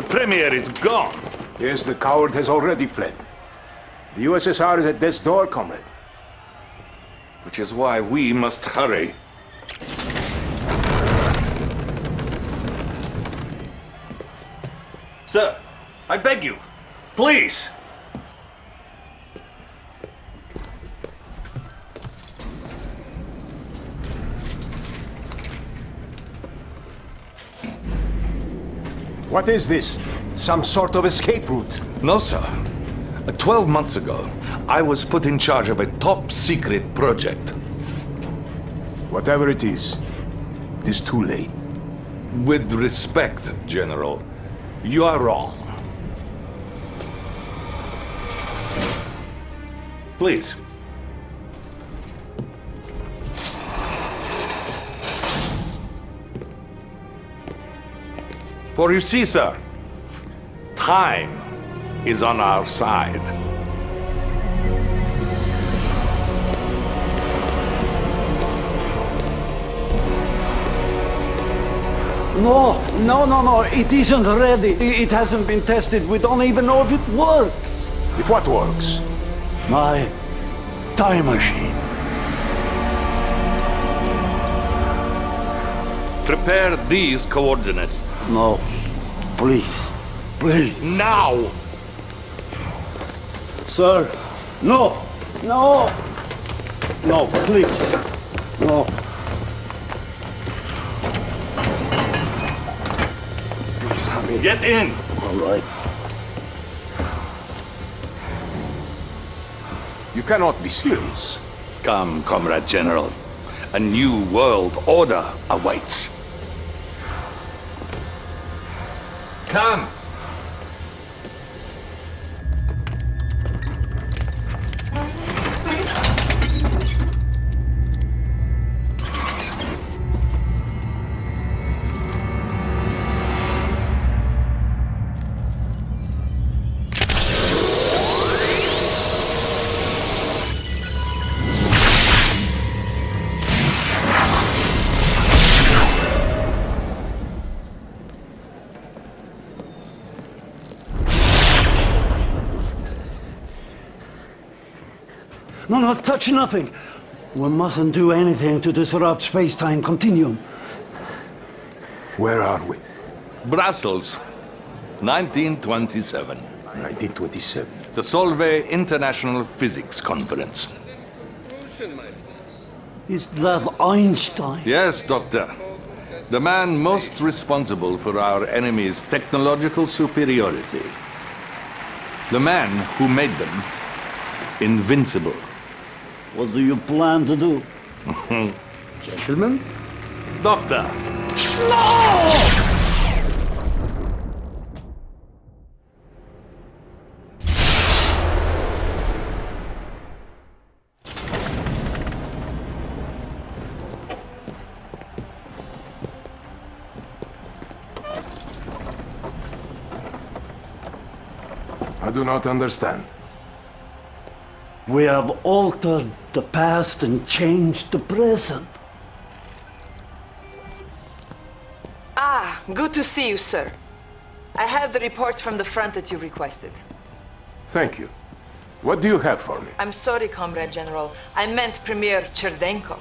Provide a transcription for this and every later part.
Premier is gone. Yes, the coward has already fled. The USSR is at death's door, comrade. Which is why we must hurry. Sir, I beg you, please. What is this? Some sort of escape route? No, sir. 12 months ago, I was put in charge of a top-secret project. Whatever it is too late. With respect, General, you are wrong. Please. For you see, sir, time is on our side. No, it isn't ready. It hasn't been tested. We don't even know if it works. If what works? My time machine. Prepare these coordinates. No, please. Now! Sir, no, please, no. Please, honey. Get in! All right. You cannot be serious. Come, Comrade General. A new world order awaits. Come! No, touch nothing. We mustn't do anything to disrupt space-time continuum. Where are we? Brussels, 1927. 1927. The Solvay International Physics Conference. Is that Einstein? Yes, Doctor. The man most responsible for our enemy's technological superiority. The man who made them invincible. What do you plan to do? Gentlemen? Doctor! I do not understand. We have altered the past and changed the present. Ah, good to see you, sir. I have the reports from the front that you requested. Thank you. What do you have for me? I'm sorry, Comrade General. I meant Premier Cherdenko.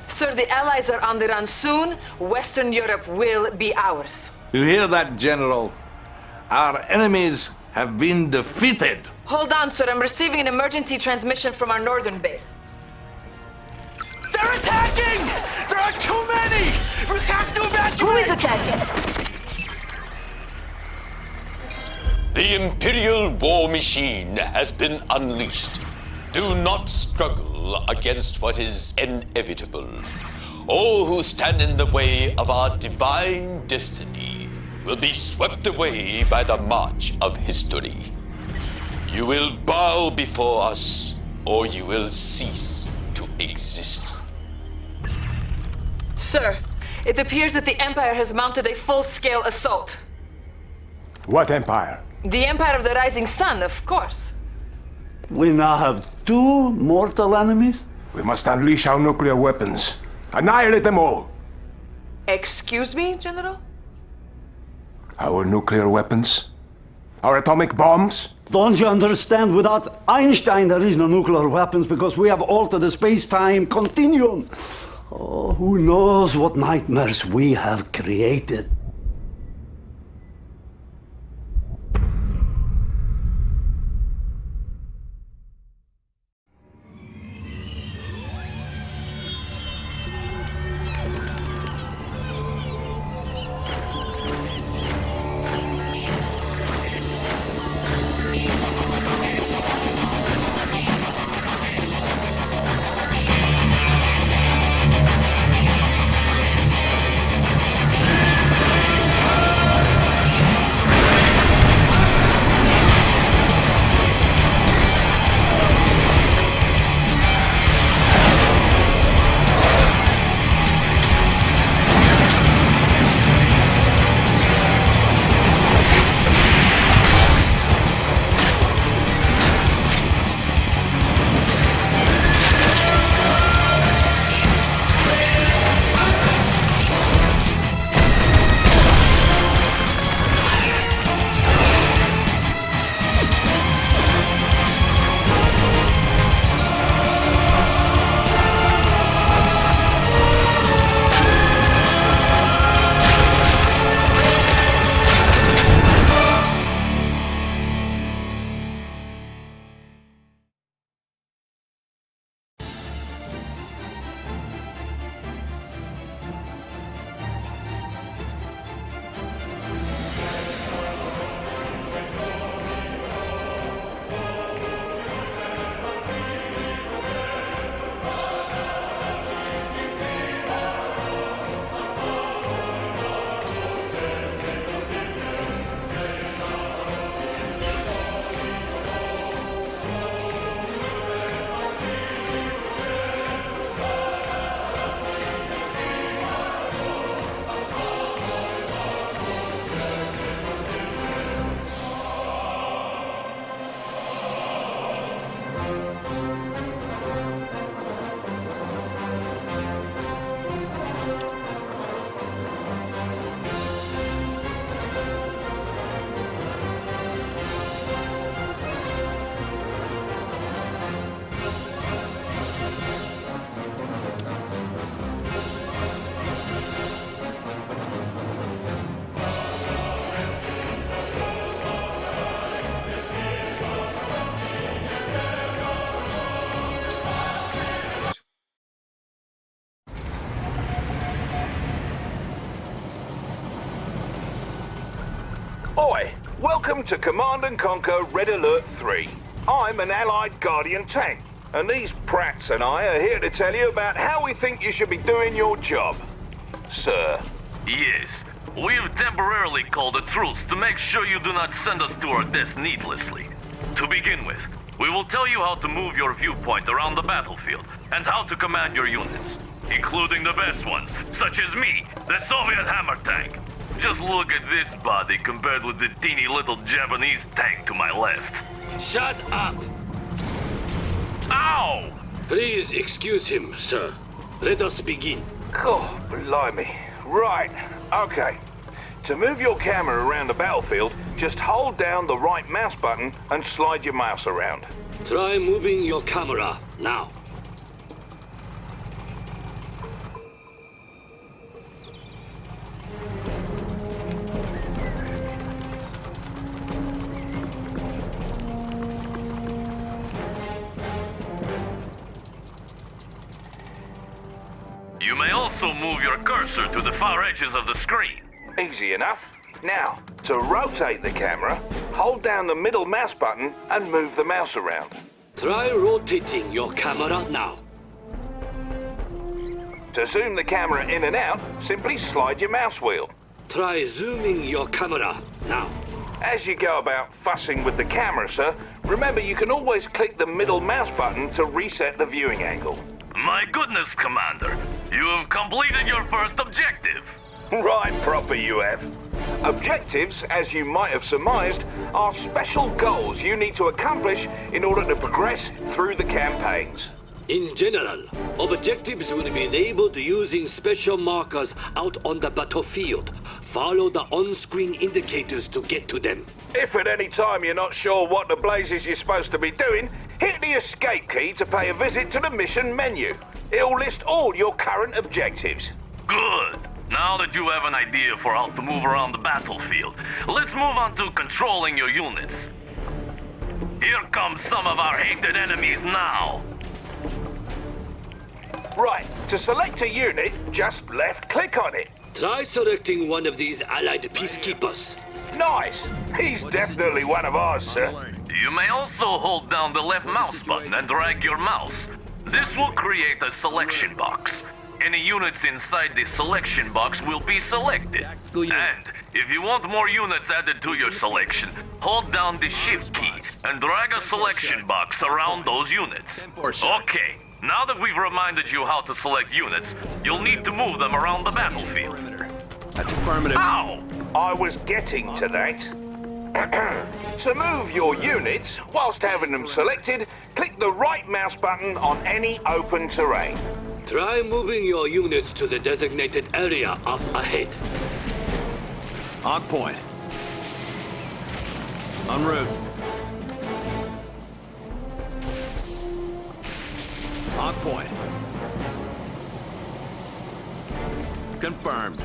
Sir, the Allies are on the run soon. Western Europe will be ours. You hear that, General? Our enemies have been defeated. Hold on, sir. I'm receiving an emergency transmission from our northern base. They're attacking! There are too many! We have to evacuate! Who is attacking? The Imperial war machine has been unleashed. Do not struggle against what is inevitable. All who stand in the way of our divine destiny will be swept away by the march of history. You will bow before us, or you will cease to exist. Sir, it appears that the Empire has mounted a full-scale assault. What empire? The Empire of the Rising Sun, of course. We now have two mortal enemies? We must unleash our nuclear weapons. Annihilate them all. Excuse me, General? Our nuclear weapons? Our atomic bombs? Don't you understand? Without Einstein, there is no nuclear weapons because we have altered the space-time continuum. Oh, who knows what nightmares we have created. Oi, welcome to Command & Conquer Red Alert 3. I'm an Allied Guardian tank, and these prats and I are here to tell you about how we think you should be doing your job. Sir. Yes, we've temporarily called a truce to make sure you do not send us to our death needlessly. To begin with, we will tell you how to move your viewpoint around the battlefield and how to command your units, including the best ones, such as me, the Soviet hammer tank. Just look at this body compared with the teeny little Japanese tank to my left. Shut up! Ow! Please excuse him, sir. Let us begin. Oh, blimey. Right, okay. To move your camera around the battlefield, just hold down the right mouse button and slide your mouse around. Try moving your camera now. You may also move your cursor to the far edges of the screen. Easy enough. Now, to rotate the camera, hold down the middle mouse button and move the mouse around. Try rotating your camera now. To zoom the camera in and out, simply slide your mouse wheel. Try zooming your camera now. As you go about fussing with the camera, sir, remember you can always click the middle mouse button to reset the viewing angle. My goodness, Commander, you have completed your first objective. Right proper you have. Objectives, as you might have surmised, are special goals you need to accomplish in order to progress through the campaigns. In general, objectives will be labeled using special markers out on the battlefield. Follow the on-screen indicators to get to them. If at any time you're not sure what the blazes you're supposed to be doing, hit the escape key to pay a visit to the mission menu. It'll list all your current objectives. Good. Now that you have an idea for how to move around the battlefield, let's move on to controlling your units. Here come some of our hated enemies now. Right, to select a unit, just left-click on it. Try selecting one of these allied peacekeepers. Nice. He's definitely one of ours, sir. You may also hold down the left mouse button and drag your mouse. This will create a selection box. Any units inside the selection box will be selected. And if you want more units added to your selection, hold down the shift key and drag a selection box around those units. Okay, now that we've reminded you how to select units, you'll need to move them around the battlefield. That's affirmative. Ow! I was getting to that. To move your units, whilst having them selected, click the right mouse button on any open terrain. Try moving your units to the designated area up ahead. On point. En route. On point. Confirmed.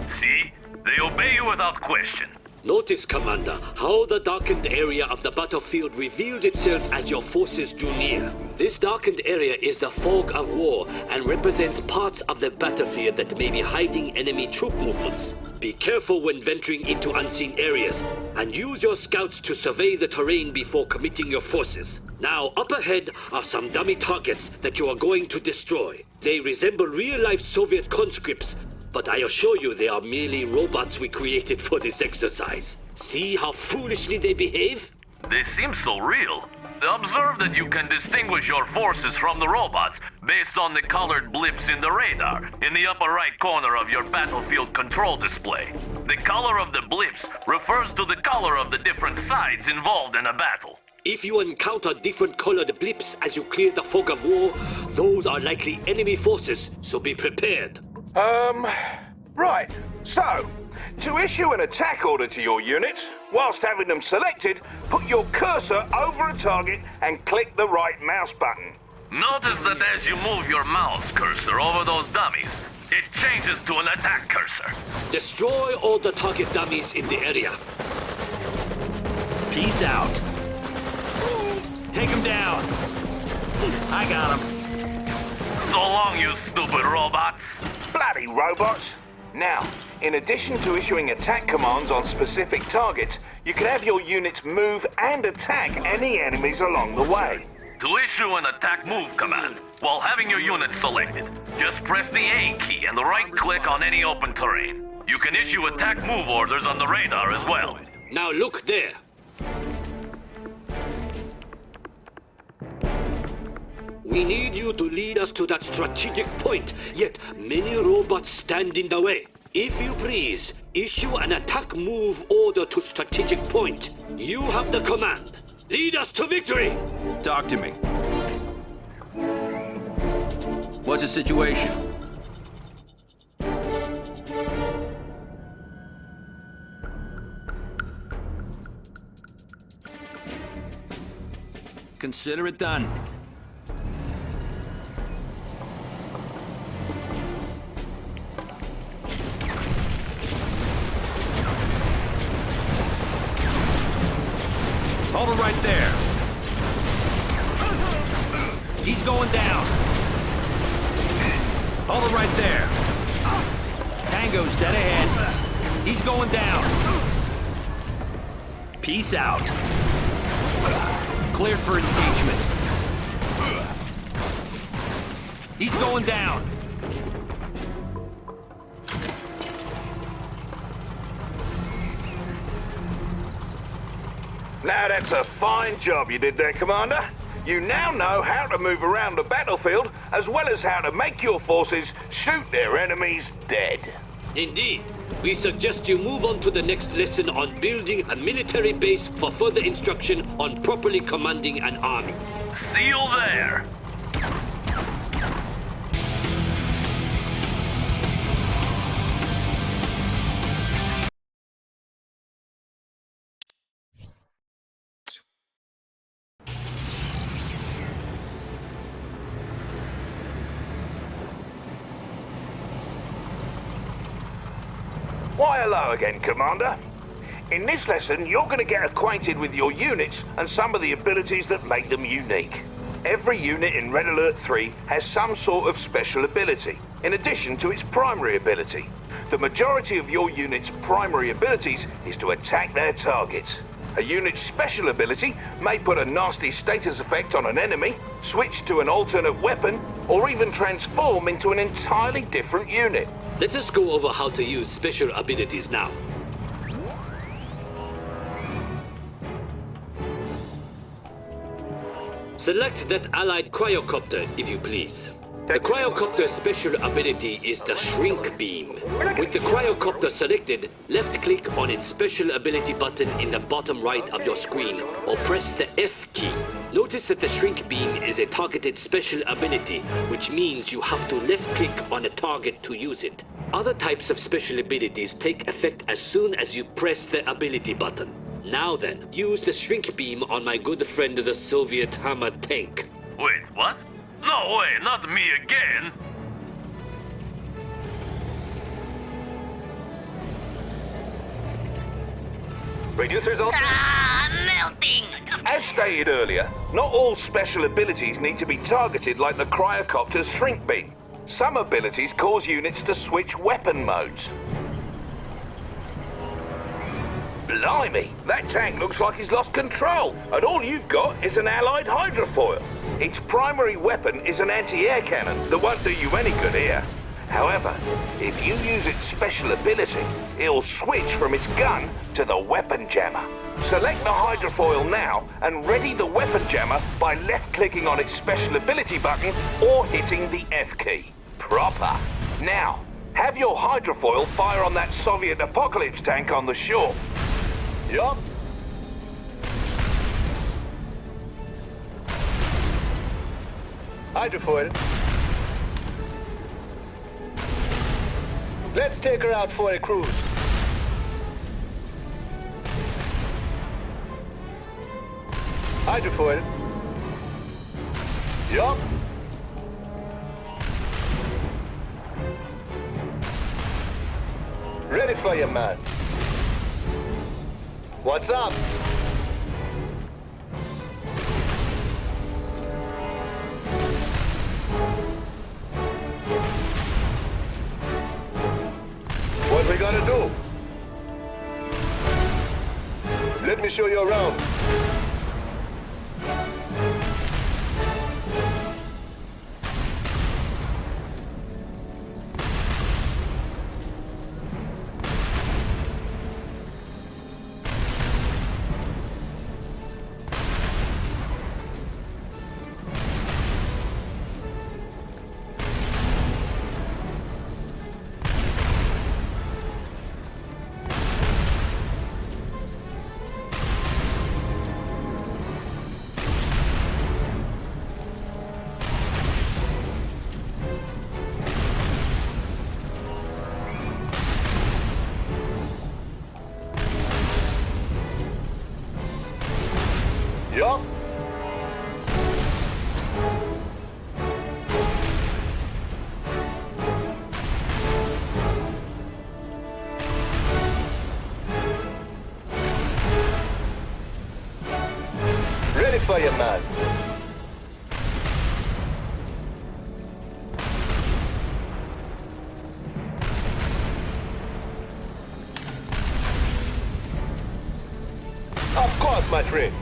See? They obey you without question. Notice, Commander, how the darkened area of the battlefield revealed itself as your forces drew near. This darkened area is the fog of war and represents parts of the battlefield that may be hiding enemy troop movements. Be careful when venturing into unseen areas, and use your scouts to survey the terrain before committing your forces. Now, up ahead are some dummy targets that you are going to destroy. They resemble real-life Soviet conscripts, but I assure you they are merely robots we created for this exercise. See how foolishly they behave? They seem so real. Observe that you can distinguish your forces from the robots based on the colored blips in the radar in the upper right corner of your battlefield control display. The color of the blips refers to the color of the different sides involved in a battle. If you encounter different colored blips as you clear the fog of war, those are likely enemy forces, so be prepared. Right. So, to issue an attack order to your units, whilst having them selected, put your cursor over a target and click the right mouse button. Notice that as you move your mouse cursor over those dummies, it changes to an attack cursor. Destroy all the target dummies in the area. Peace out. Take him down. I got him. So long, you stupid robots. Bloody robots! Now, in addition to issuing attack commands on specific targets, you can have your units move and attack any enemies along the way. To issue an attack move command, while having your unit selected, just press the A key and right-click on any open terrain. You can issue attack move orders on the radar as well. Now look there. We need you to lead us to that strategic point, yet many robots stand in the way. If you please, issue an attack move order to strategic point. You have the command. Lead us to victory! Talk to me. What's the situation? Consider it done. Hold it right there. He's going down. Hold it right there. Tango's dead ahead. He's going down. Peace out. Cleared for engagement. He's going down. Now that's a fine job you did there, Commander. You now know how to move around the battlefield, as well as how to make your forces shoot their enemies dead. Indeed. We suggest you move on to the next lesson on building a military base for further instruction on properly commanding an army. See you there. Why, hello again, Commander. In this lesson, you're going to get acquainted with your units and some of the abilities that make them unique. Every unit in Red Alert 3 has some sort of special ability, in addition to its primary ability. The majority of your unit's primary abilities is to attack their targets. A unit's special ability may put a nasty status effect on an enemy, switch to an alternate weapon, or even transform into an entirely different unit. Let us go over how to use special abilities now. Select that allied cryocopter, if you please. The cryocopter's special ability is the shrink beam. With the cryocopter selected, left-click on its special ability button in the bottom right of your screen, or press the F key. Notice that the shrink beam is a targeted special ability, which means you have to left-click on a target to use it. Other types of special abilities take effect as soon as you press the ability button. Now then, use the shrink beam on my good friend the Soviet Hammer tank. Wait, what? No way, not me again. Reduce results. Melting! As stated earlier, not all special abilities need to be targeted like the cryocopter's shrink beam. Some abilities cause units to switch weapon modes. Blimey, that tank looks like he's lost control, and all you've got is an allied hydrofoil. Its primary weapon is an anti-air cannon that won't do you any good here. However, if you use its special ability, it'll switch from its gun to the weapon jammer. Select the hydrofoil now and ready the weapon jammer by left-clicking on its special ability button or hitting the F key. Proper. Now, have your hydrofoil fire on that Soviet apocalypse tank on the shore. Yup. Hydrofoil. Let's take her out for a cruise. Hydrofoil. Yup. Ready for you, man. What's up? What we gonna do? Let me show you around. Yup. Ready for you, man. Of course, my friend.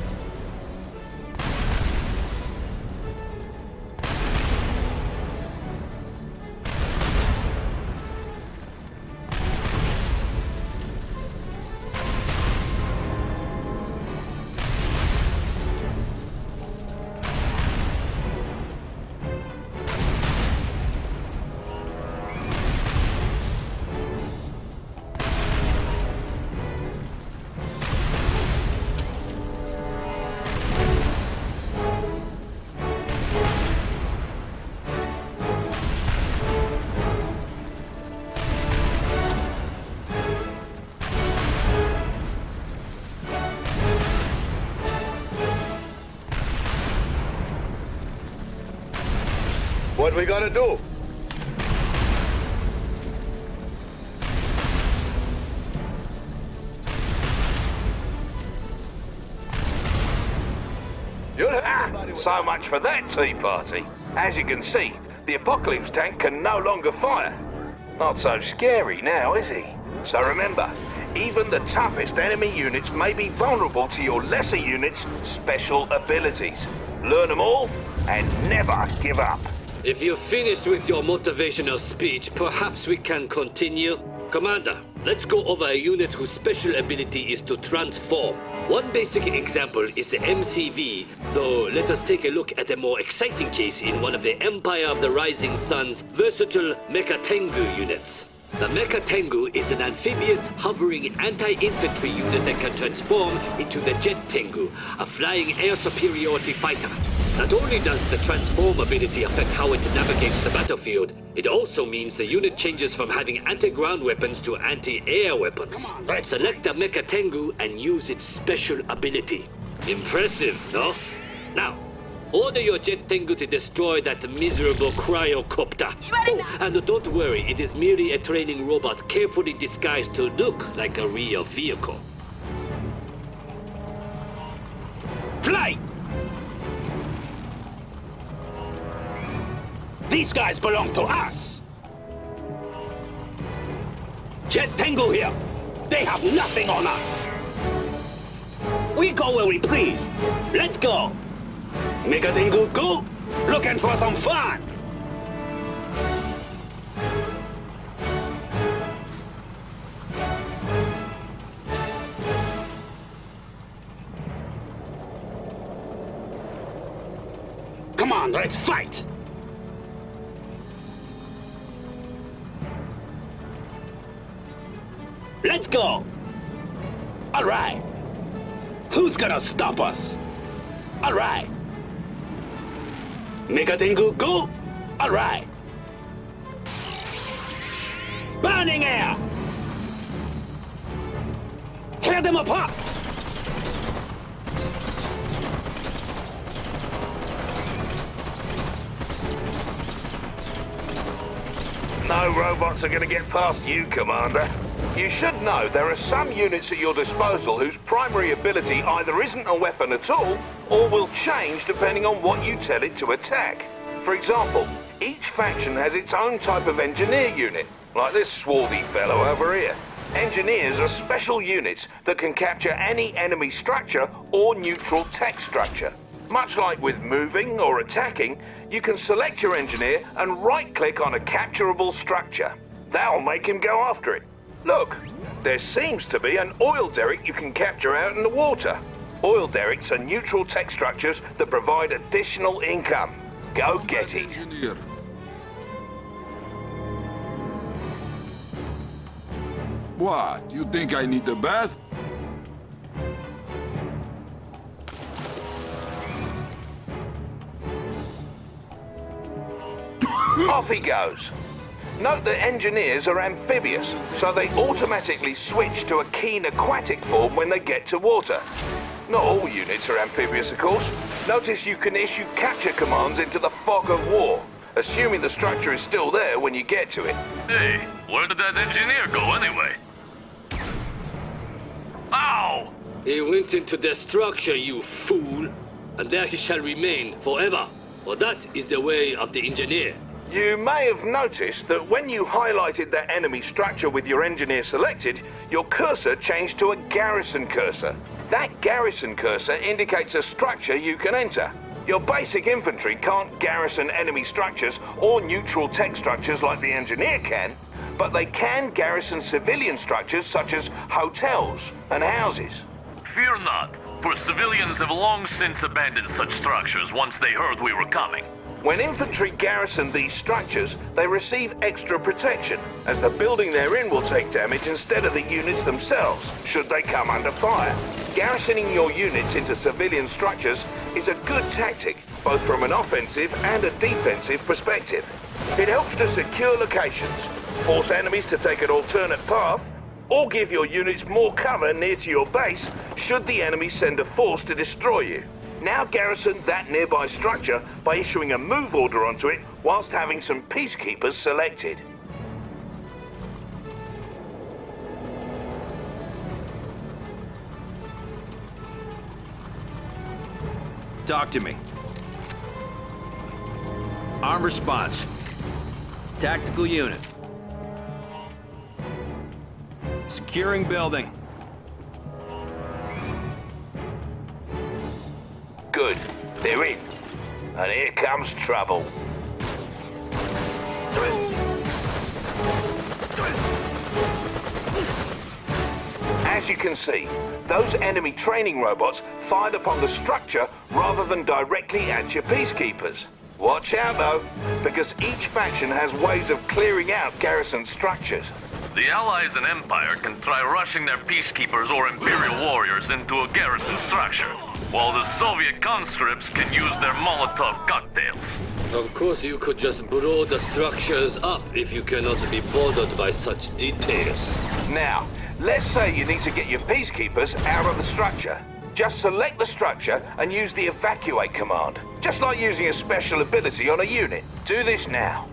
What we gonna do? So much for that tea party. As you can see, the Apocalypse tank can no longer fire. Not so scary now, is he? So remember, even the toughest enemy units may be vulnerable to your lesser units' special abilities. Learn them all, and never give up. If you're finished with your motivational speech, perhaps we can continue? Commander, let's go over a unit whose special ability is to transform. One basic example is the MCV, though let us take a look at a more exciting case in one of the Empire of the Rising Sun's versatile Mecha Tengu units. The Mecha Tengu is an amphibious, hovering anti-infantry unit that can transform into the Jet Tengu, a flying air superiority fighter. Not only does the transform ability affect how it navigates the battlefield, it also means the unit changes from having anti-ground weapons to anti-air weapons. Select the Mecha Tengu and use its special ability. Impressive, no? Now, order your Jet Tengu to destroy that miserable cryocopter. Oh, and don't worry, it is merely a training robot carefully disguised to look like a real vehicle. Fly! These guys belong to us! Jet Tengu here! They have nothing on us! We go where we please! Let's go! Mecha Tengu go! Looking for some fun! Come on, let's fight! Let's go! All right. Who's gonna stop us? All right. Mecha Tengu go! All right. Burning air! Tear them apart! No robots are going to get past you, Commander. You should know there are some units at your disposal whose primary ability either isn't a weapon at all, or will change depending on what you tell it to attack. For example, each faction has its own type of engineer unit, like this swarthy fellow over here. Engineers are special units that can capture any enemy structure or neutral tech structure. Much like with moving or attacking, you can select your engineer and right-click on a capturable structure. That'll make him go after it. Look, there seems to be an oil derrick you can capture out in the water. Oil derricks are neutral tech structures that provide additional income. Go get it. What? You think I need a bath? Off he goes. Note that engineers are amphibious, so they automatically switch to a keen aquatic form when they get to water. Not all units are amphibious, of course. Notice you can issue capture commands into the fog of war, assuming the structure is still there when you get to it. Hey, where did that engineer go anyway? Ow! He went into the structure, you fool, and there he shall remain forever. For that is the way of the engineer. You may have noticed that when you highlighted that enemy structure with your engineer selected, your cursor changed to a garrison cursor. That garrison cursor indicates a structure you can enter. Your basic infantry can't garrison enemy structures or neutral tech structures like the engineer can, but they can garrison civilian structures such as hotels and houses. Fear not, for civilians have long since abandoned such structures once they heard we were coming. When infantry garrison these structures, they receive extra protection, as the building they're in will take damage instead of the units themselves, should they come under fire. Garrisoning your units into civilian structures is a good tactic, both from an offensive and a defensive perspective. It helps to secure locations, force enemies to take an alternate path, or give your units more cover near to your base should the enemy send a force to destroy you. Now garrison that nearby structure by issuing a move order onto it whilst having some peacekeepers selected. Talk to me. Arm response. Tactical unit. Securing building. Good. They're in. And here comes trouble. As you can see, those enemy training robots fired upon the structure rather than directly at your peacekeepers. Watch out though, because each faction has ways of clearing out garrison structures. The Allies and Empire can try rushing their peacekeepers or Imperial warriors into a garrison structure, while the Soviet conscripts can use their Molotov cocktails. Of course, you could just blow the structures up if you cannot be bothered by such details. Now, let's say you need to get your peacekeepers out of the structure. Just select the structure and use the evacuate command, just like using a special ability on a unit. Do this now.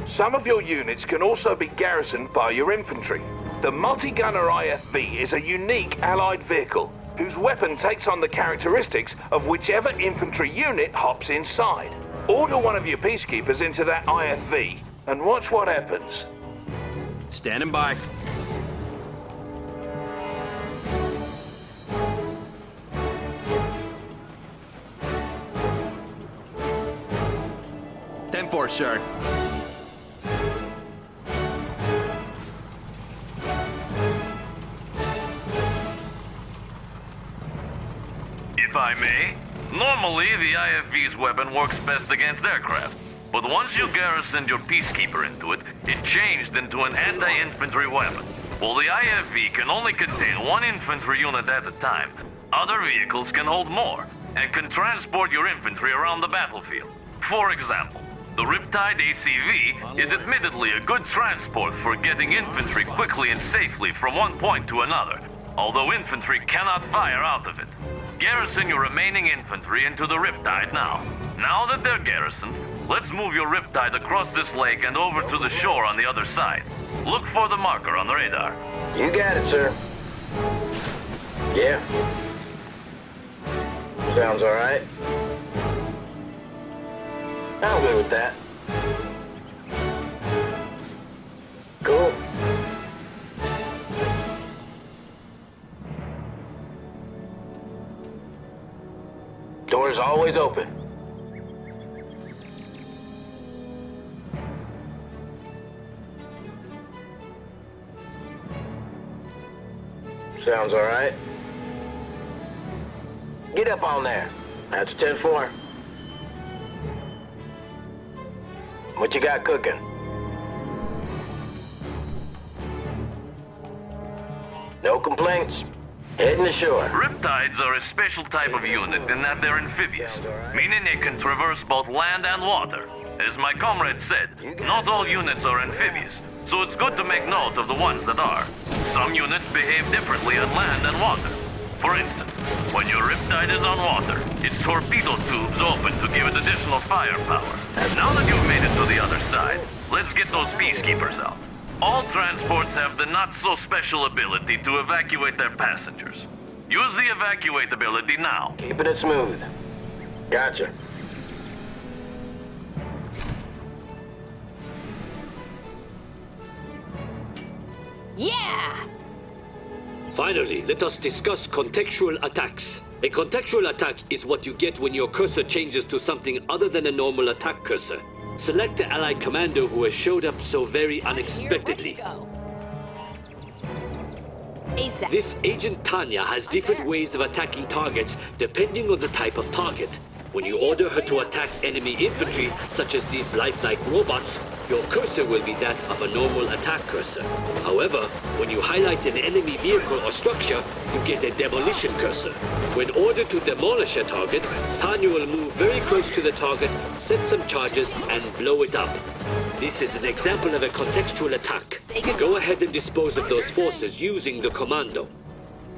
Some of your units can also be garrisoned by your infantry. The multi-gunner IFV is a unique allied vehicle whose weapon takes on the characteristics of whichever infantry unit hops inside. Order one of your peacekeepers into that IFV and watch what happens. Standing by. Ten-4, sir. If I may, normally the IFV's weapon works best against aircraft, but once you garrisoned your peacekeeper into it, it changed into an anti-infantry weapon. While the IFV can only contain one infantry unit at a time, other vehicles can hold more, and can transport your infantry around the battlefield. For example, the Riptide ACV is admittedly a good transport for getting infantry quickly and safely from one point to another, although infantry cannot fire out of it. Garrison your remaining infantry into the Riptide now. Now that they're garrisoned, let's move your Riptide across this lake and over to the shore on the other side. Look for the marker on the radar. You got it, sir. Yeah. Sounds all right. I'm good with that. Cool. Door's always open. Sounds all right. Get up on there. That's 10-4. What you got cooking? No complaints. Heading ashore. Riptides are a special type of unit in that they're amphibious, meaning they can traverse both land and water. As my comrade said, not all units are amphibious, so it's good to make note of the ones that are. Some units behave differently on land and water. For instance, when your Riptide is on water, its torpedo tubes open to give it additional firepower. Now that you've made it to the other side, let's get those peacekeepers out. All transports have the not-so-special ability to evacuate their passengers. Use the evacuate ability now. Keeping it smooth. Gotcha. Finally, let us discuss contextual attacks. A contextual attack is what you get when your cursor changes to something other than a normal attack cursor. Select the allied commander who has showed up so very unexpectedly. ASAP. This Agent Tanya has different ways of attacking targets depending on the type of target. When you order her to attack enemy infantry, such as these lifelike robots, your cursor will be that of a normal attack cursor. However, when you highlight an enemy vehicle or structure, you get a demolition cursor. When ordered to demolish a target, Tanya will move very close to the target, set some charges, and blow it up. This is an example of a contextual attack. Go ahead and dispose of those forces using the commando.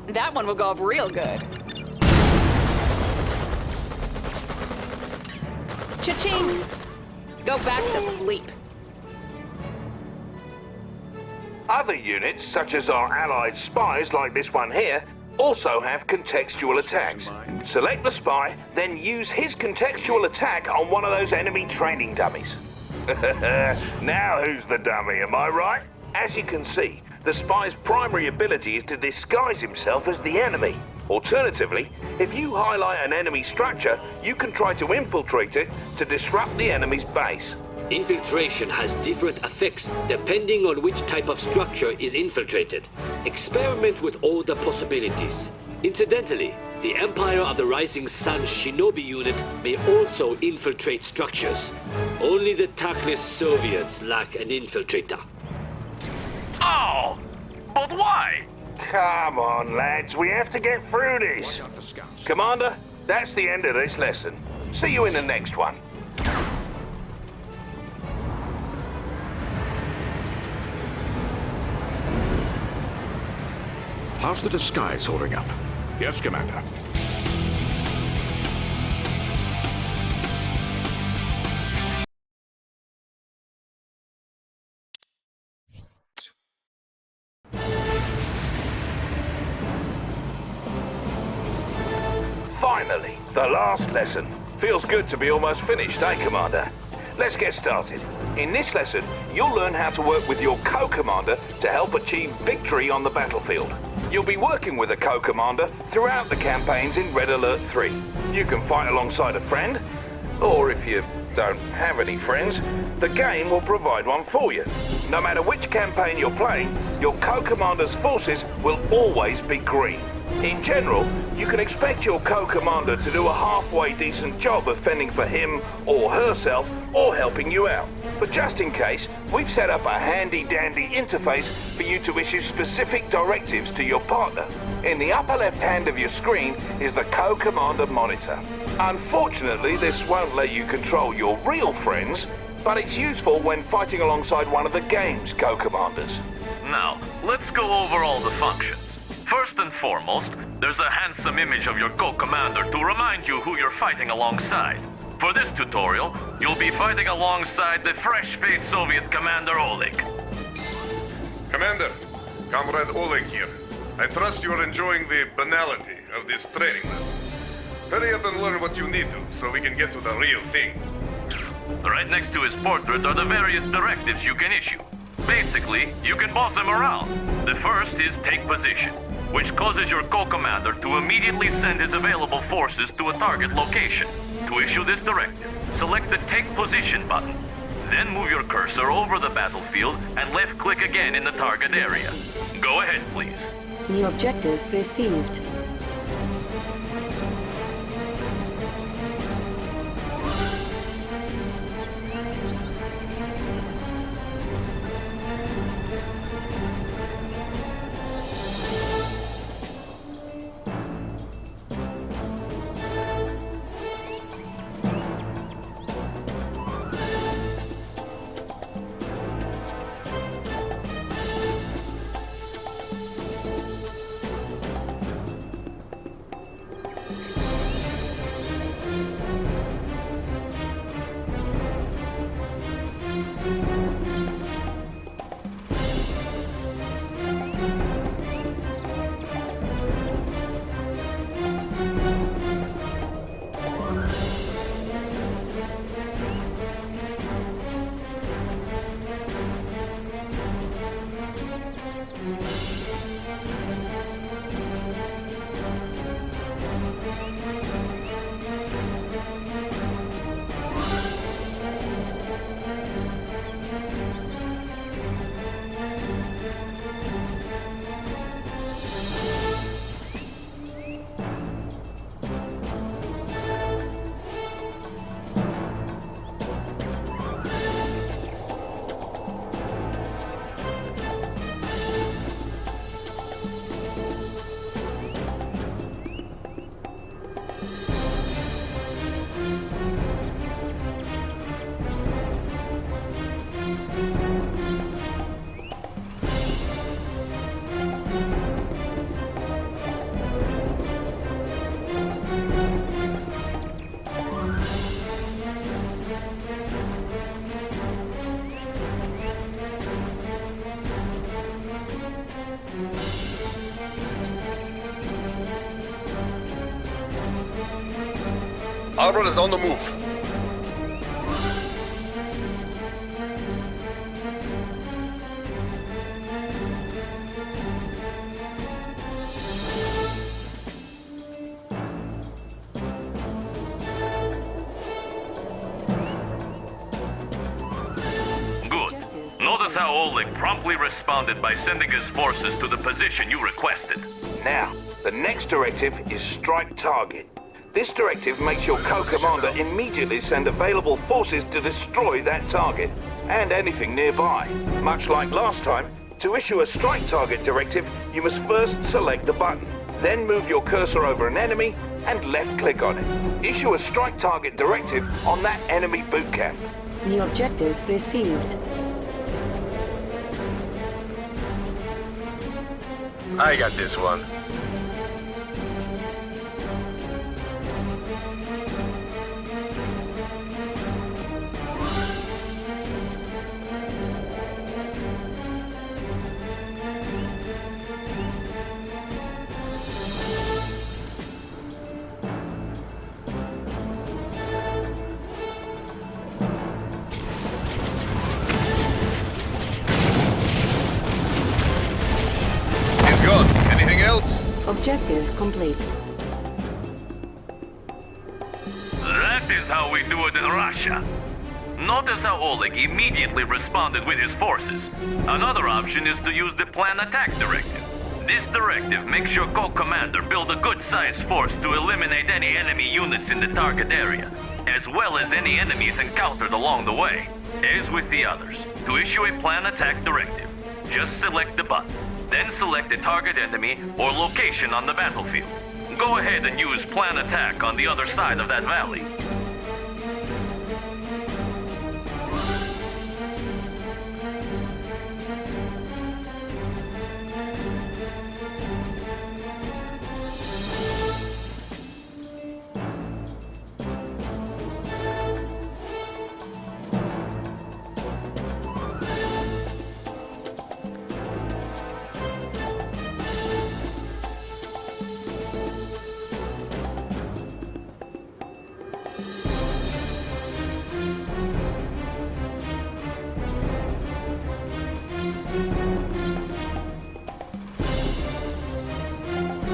That one will go up real good. Cha-ching! Go back to sleep. Other units, such as our allied spies like this one here, also have contextual attacks. Select the spy, then use his contextual attack on one of those enemy training dummies. Now who's the dummy, am I right? As you can see, the spy's primary ability is to disguise himself as the enemy. Alternatively, if you highlight an enemy structure, you can try to infiltrate it to disrupt the enemy's base. Infiltration has different effects depending on which type of structure is infiltrated. Experiment with all the possibilities. Incidentally, the Empire of the Rising Sun Shinobi unit may also infiltrate structures. Only the tactless Soviets lack an infiltrator. Oh! But why? Come on, lads, we have to get through this. Commander, that's the end of this lesson. See you in the next one. How's the disguise holding up? Yes, Commander. Finally, the last lesson. Feels good to be almost finished, eh, Commander? Let's get started. In this lesson, you'll learn how to work with your co-commander to help achieve victory on the battlefield. You'll be working with a co-commander throughout the campaigns in Red Alert 3. You can fight alongside a friend, or if you don't have any friends, the game will provide one for you. No matter which campaign you're playing, your co-commander's forces will always be green. In general, you can expect your co-commander to do a halfway decent job of fending for him or herself or helping you out. But just in case, we've set up a handy-dandy interface for you to issue specific directives to your partner. In the upper left hand of your screen is the co-commander monitor. Unfortunately, this won't let you control your real friends, but it's useful when fighting alongside one of the game's co-commanders. Now, let's go over all the functions. First and foremost, there's a handsome image of your co-commander to remind you who you're fighting alongside. For this tutorial, you'll be fighting alongside the fresh-faced Soviet commander Oleg. Commander, Comrade Oleg here. I trust you're enjoying the banality of this training lesson. Hurry up and learn what you need to, so we can get to the real thing. Right next to his portrait are the various directives you can issue. Basically, you can boss him around. The first is take position, which causes your co-commander to immediately send his available forces to a target location. To issue this directive, select the Take Position button. Then move your cursor over the battlefield and left-click again in the target area. Go ahead, please. New objective received. Armor is on the move. Notice how Oleg promptly responded by sending his forces to the position you requested. Now, the next directive is strike target. This directive makes your co-commander immediately send available forces to destroy that target, and anything nearby. Much like last time, to issue a strike target directive, you must first select the button, then move your cursor over an enemy, and left-click on it. Issue a strike target directive on that enemy boot camp. New objective received. I got this one. Objective complete. That is how we do it in Russia. Notice how Oleg immediately responded with his forces. Another option is to use the Plan Attack Directive. This directive makes your co-commander build a good-sized force to eliminate any enemy units in the target area, as well as any enemies encountered along the way. As with the others, to issue a Plan Attack Directive, just select the button. Then select the target enemy or location on the battlefield. Go ahead and use Plan Attack on the other side of that valley.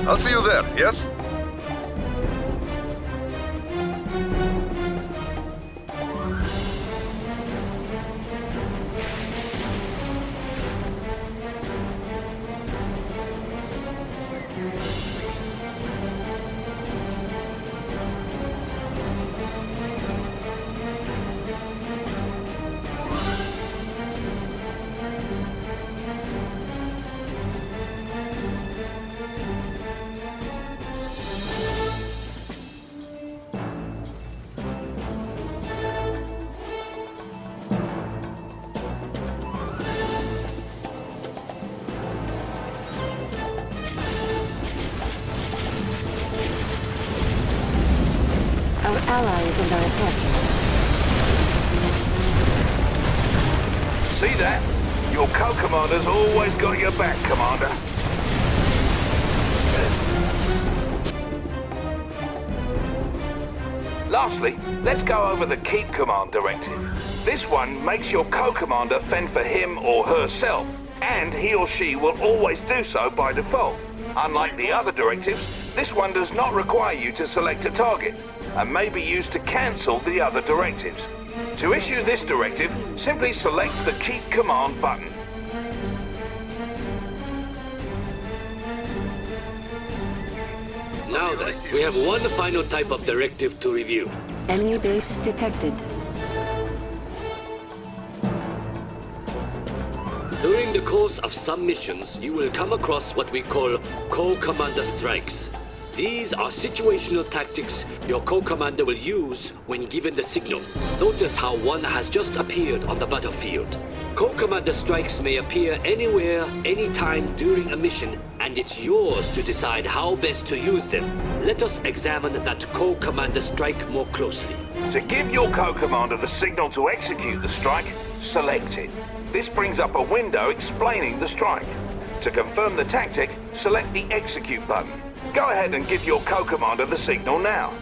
I'll see you there, yes? Our ally is under attack. See that? Your co-commander's always got your back, Commander. Lastly, let's go over the Keep Command Directive. This one makes your co-commander fend for him or herself, and he or she will always do so by default. Unlike the other directives, this one does not require you to select a target, and may be used to cancel the other directives. To issue this directive, simply select the Keep Command button. Now then, we have one final type of directive to review. Enemy base detected. During the course of some missions, you will come across what we call co-commander strikes. These are situational tactics your co-commander will use when given the signal. Notice how one has just appeared on the battlefield. Co-commander strikes may appear anywhere, anytime during a mission, and it's yours to decide how best to use them. Let us examine that co-commander strike more closely. To give your co-commander the signal to execute the strike, select it. This brings up a window explaining the strike. To confirm the tactic, select the Execute button. Go ahead and give your co-commander the signal now.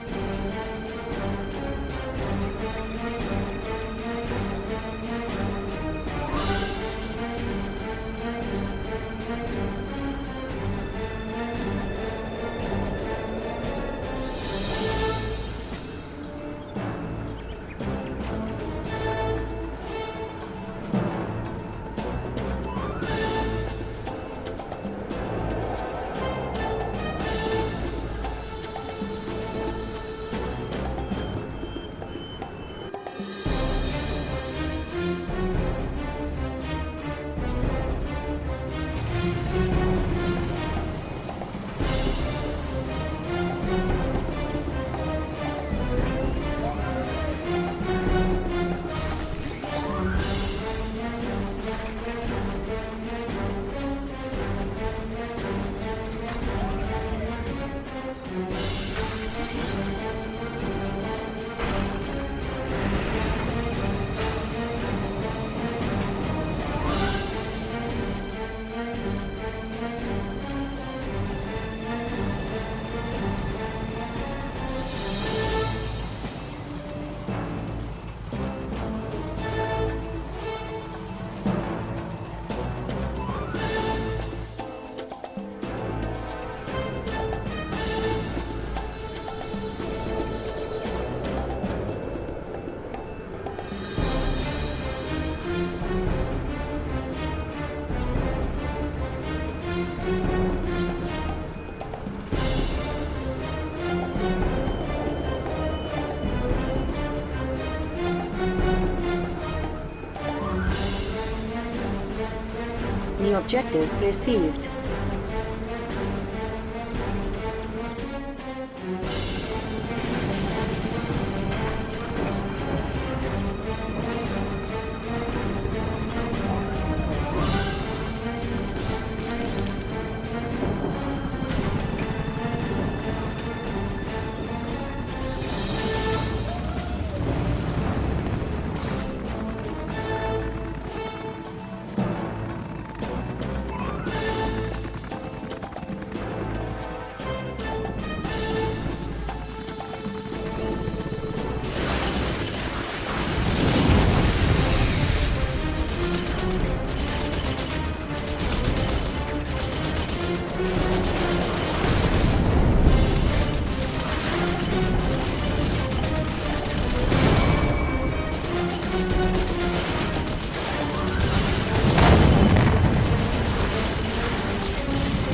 New objective received.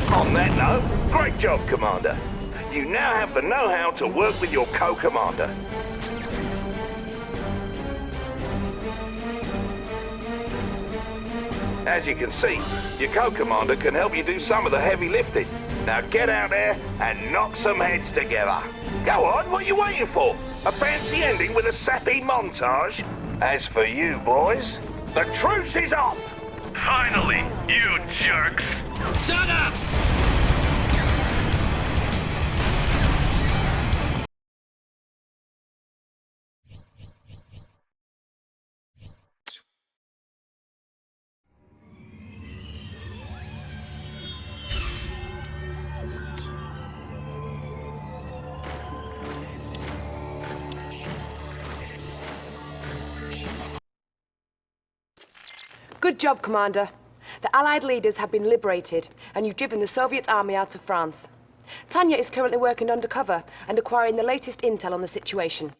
On that note, great job, Commander. You now have the know-how to work with your co-commander. As you can see, your co-commander can help you do some of the heavy lifting. Now get out there and knock some heads together. Go on, what are you waiting for? A fancy ending with a sappy montage? As for you, boys, the truce is off! Finally, you jerks! Shut up! Good job, Commander. The Allied leaders have been liberated, and you've driven the Soviet army out of France. Tanya is currently working undercover and acquiring the latest intel on the situation.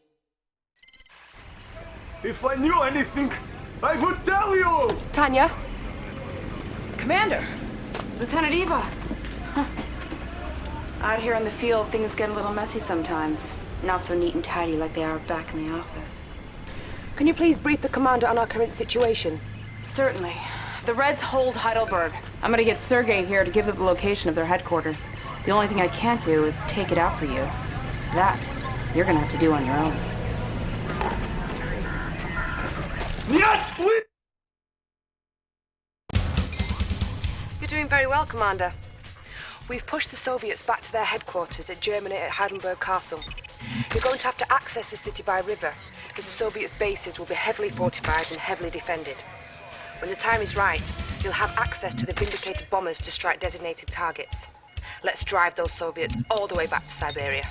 If I knew anything, I would tell you! Tanya? Commander! Lieutenant Eva! Huh. Out here in the field, things get a little messy sometimes. Not so neat and tidy like they are back in the office. Can you please brief the Commander on our current situation? Certainly. The Reds hold Heidelberg. I'm gonna get Sergei here to give them the location of their headquarters. The only thing I can't do is take it out for you. That, you're gonna have to do on your own. You're doing very well, Commander. We've pushed the Soviets back to their headquarters at Germany at Heidelberg Castle. You're going to have to access the city by river, because the Soviets' bases will be heavily fortified and heavily defended. When the time is right, you'll have access to the Vindicator bombers to strike designated targets. Let's drive those Soviets all the way back to Siberia.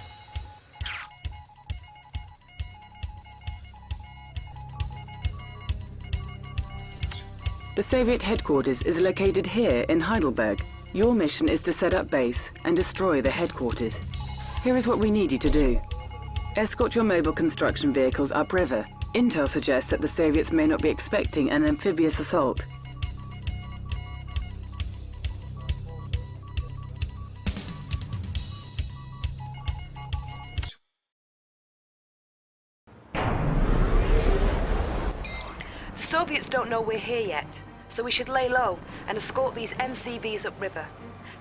The Soviet headquarters is located here in Heidelberg. Your mission is to set up base and destroy the headquarters. Here is what we need you to do. Escort your mobile construction vehicles upriver. Intel suggests that the Soviets may not be expecting an amphibious assault. The Soviets don't know we're here yet, so we should lay low and escort these MCVs upriver.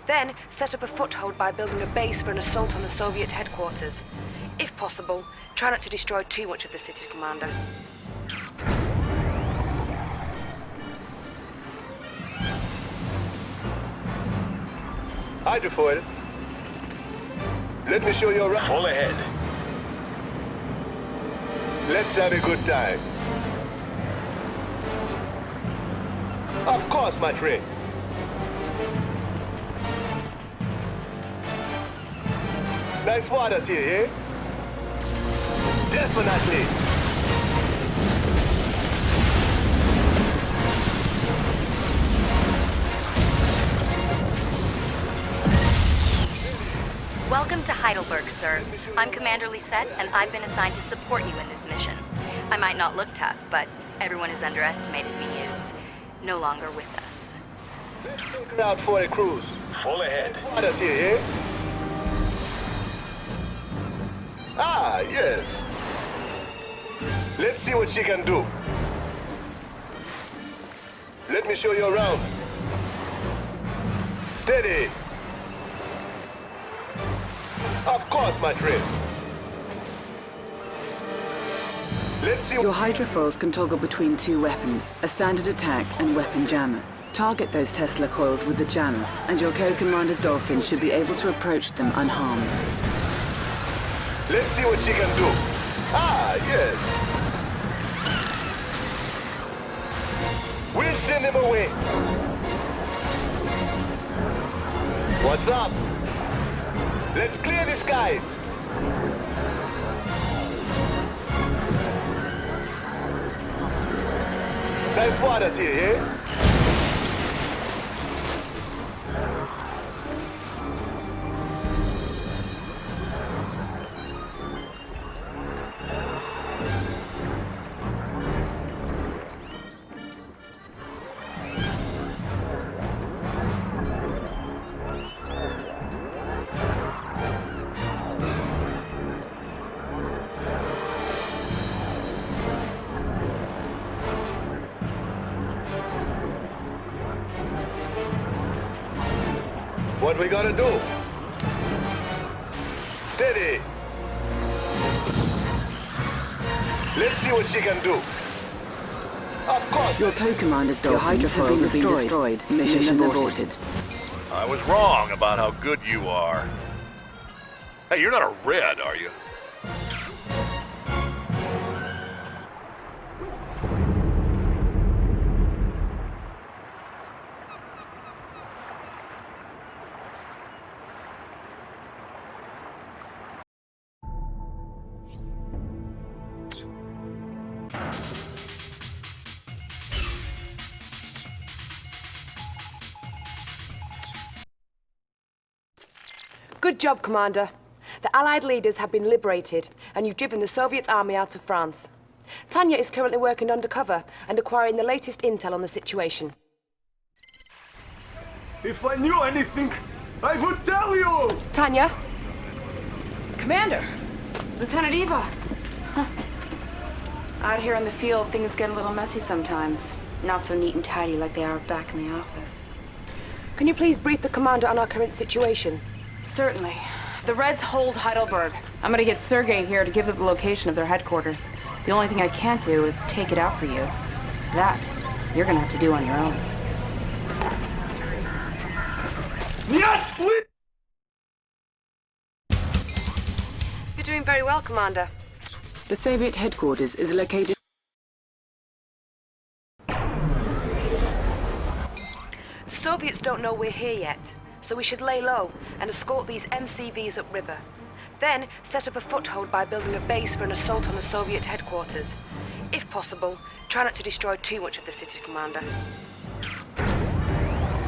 Then set up a foothold by building a base for an assault on the Soviet headquarters. If possible, try not to destroy too much of the city, Commander. Hydrofoil. Let me show you around. All ahead. Let's have a good time. Of course, my friend. Nice waters here, eh? Definitely. Welcome to Heidelberg, sir. I'm Commander Lisette, and I've been assigned to support you in this mission. I might not look tough, but everyone who's underestimated me is no longer with us. Let's take her out for a cruise. Full ahead. Waters here, eh? Ah, yes. Let's see what she can do. Let me show you around. Steady. Of course, my friend. Let's see. Your hydrofoils can toggle between two weapons, a standard attack and weapon jammer. Target those Tesla coils with the jammer, and your co-commander's dolphin should be able to approach them unharmed. Let's see what she can do. Ah, yes. We'll send him away. What's up? Let's clear the skies. Nice waters here, eh? What we gonna do? Steady. Let's see what she can do. Of course. Your co-commander's dolphins have been destroyed. Mission aborted. I was wrong about how good you are. Hey, you're not a red, are you? Good job, Commander. The Allied leaders have been liberated, and you've driven the Soviet army out of France. Tanya is currently working undercover and acquiring the latest intel on the situation. If I knew anything, I would tell you! Tanya? Commander! Lieutenant Eva! Huh. Out here in the field, things get a little messy sometimes. Not so neat and tidy like they are back in the office. Can you please brief the Commander on our current situation? Certainly. The Reds hold Heidelberg. I'm gonna get Sergei here to give them the location of their headquarters. The only thing I can't do is take it out for you. That, you're gonna have to do on your own. You're doing very well, Commander. The Soviet headquarters is located... The Soviets don't know we're here yet, so we should lay low and escort these MCVs upriver. Then set up a foothold by building a base for an assault on the Soviet headquarters. If possible, try not to destroy too much of the city, Commander.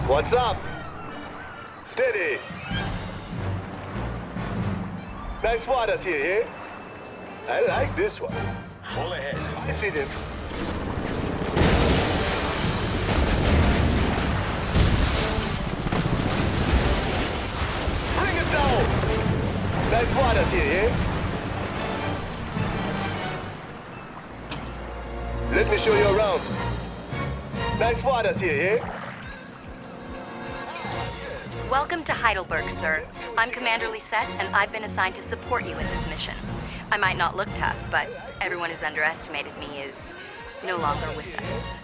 What's up? Steady. Nice waters here, eh? I like this one. Pull ahead. I see them. Bring it down! Nice waters here, eh? Let me show you around. Nice waters here, eh? Welcome to Heidelberg, sir. I'm Commander Lisette, and I've been assigned to support you in this mission. I might not look tough, but everyone who's underestimated me is no longer with us.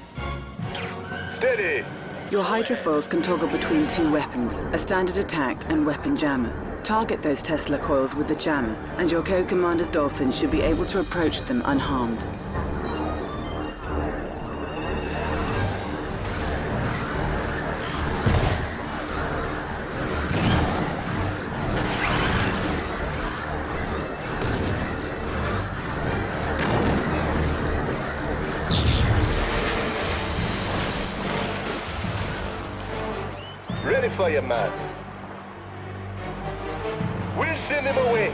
Steady! Your hydrofoils can toggle between two weapons, a standard attack and weapon jammer. Target those Tesla coils with the jammer, and your co-commander's dolphin should be able to approach them unharmed. Ready for you, man. We'll send him away.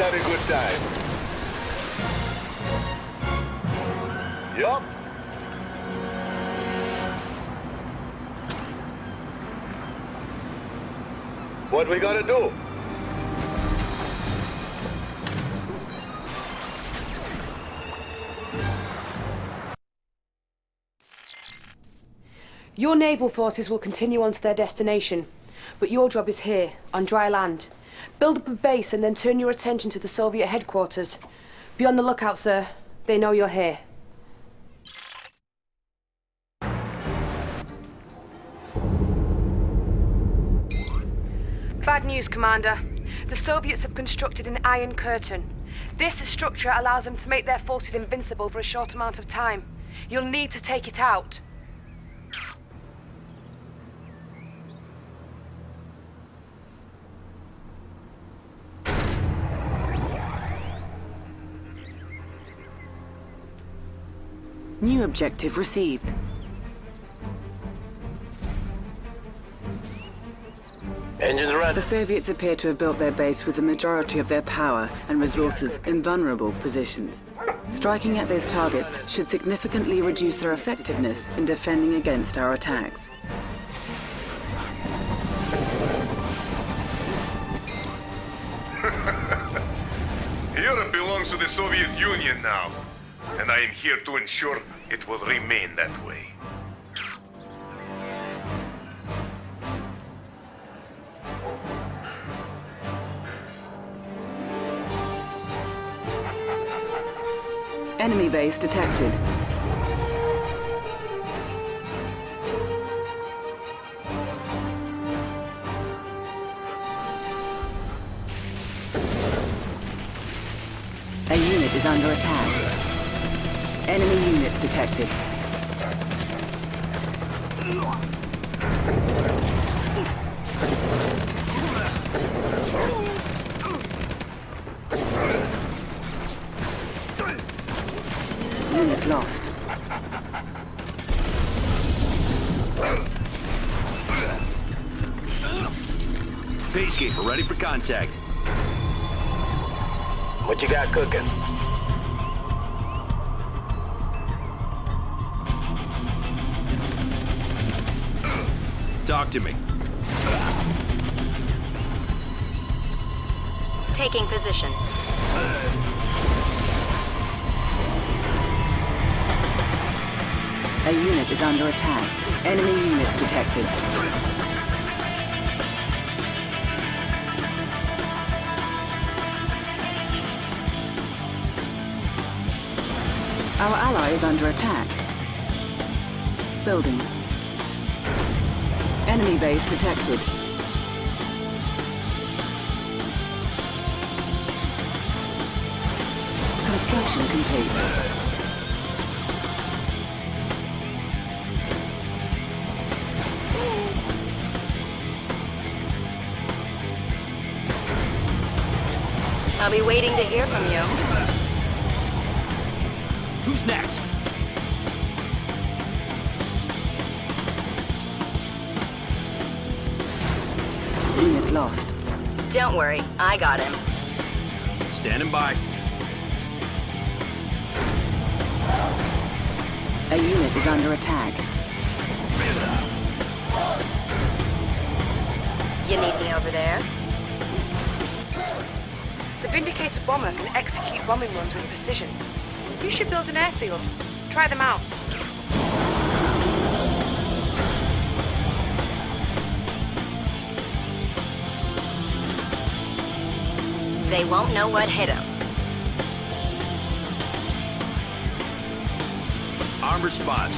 had a good time. Yup. What we gotta do? Your naval forces will continue on to their destination, but your job is here, on dry land. Build up a base and then turn your attention to the Soviet headquarters. Be on the lookout, sir. They know you're here. Bad news, Commander. The Soviets have constructed an iron curtain. This structure allows them to make their forces invincible for a short amount of time. You'll need to take it out. New objective received. Engines ready. The Soviets appear to have built their base with the majority of their power and resources in vulnerable positions. Striking at those targets should significantly reduce their effectiveness in defending against our attacks. Europe belongs to the Soviet Union now, and I am here to ensure it will remain that way. Enemy base detected. A unit is under attack. Enemy units detected. Unit lost. Peacekeeper, ready for contact. What you got cooking? Talk to me. Taking position. A unit is under attack. Enemy units detected. Our ally is under attack. Building. Enemy base detected. Construction complete. I'll be waiting to hear from you. Who's next? Unit lost. Don't worry, I got him. Standing by. A unit is under attack. You need me over there? The Vindicator bomber can execute bombing runs with precision. You should build an airfield. Try them out. They won't know what hit them. Armed response.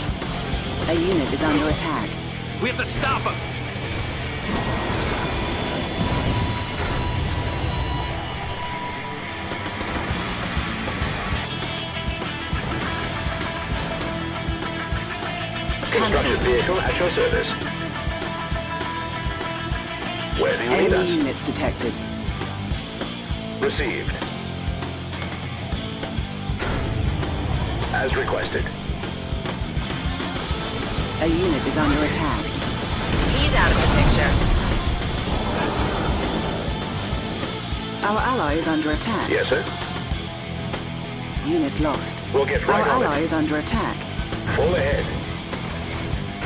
A unit is under attack. We have to stop them. Construction vehicle at your service. Where do you need us? Enemy units detected. Received. As requested. A unit is under attack. He's out of the picture. Our ally is under attack. Yes, sir. Unit lost. We'll get right Our on ally it. is under attack. Full ahead.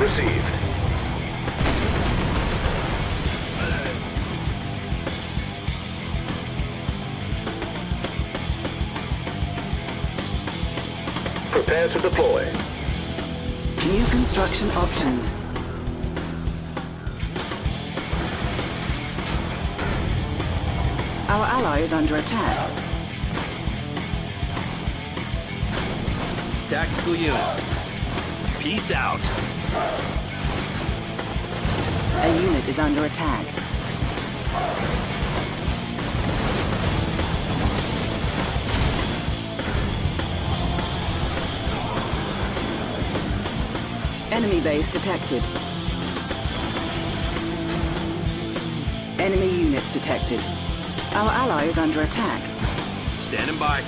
Received. Prepare to deploy. New construction options. Our ally is under attack. Tactical unit. Peace out. A unit is under attack. Enemy base detected. Enemy units detected. Our ally is under attack. Standing by.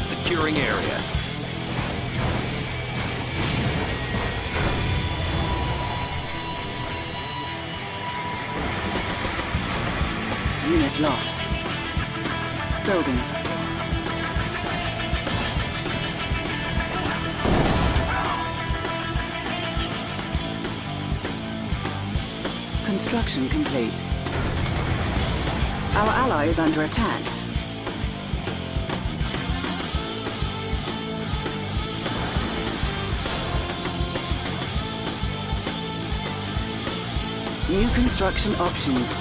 Securing area. Unit lost. Building. Construction complete. Our ally is under attack. New construction options.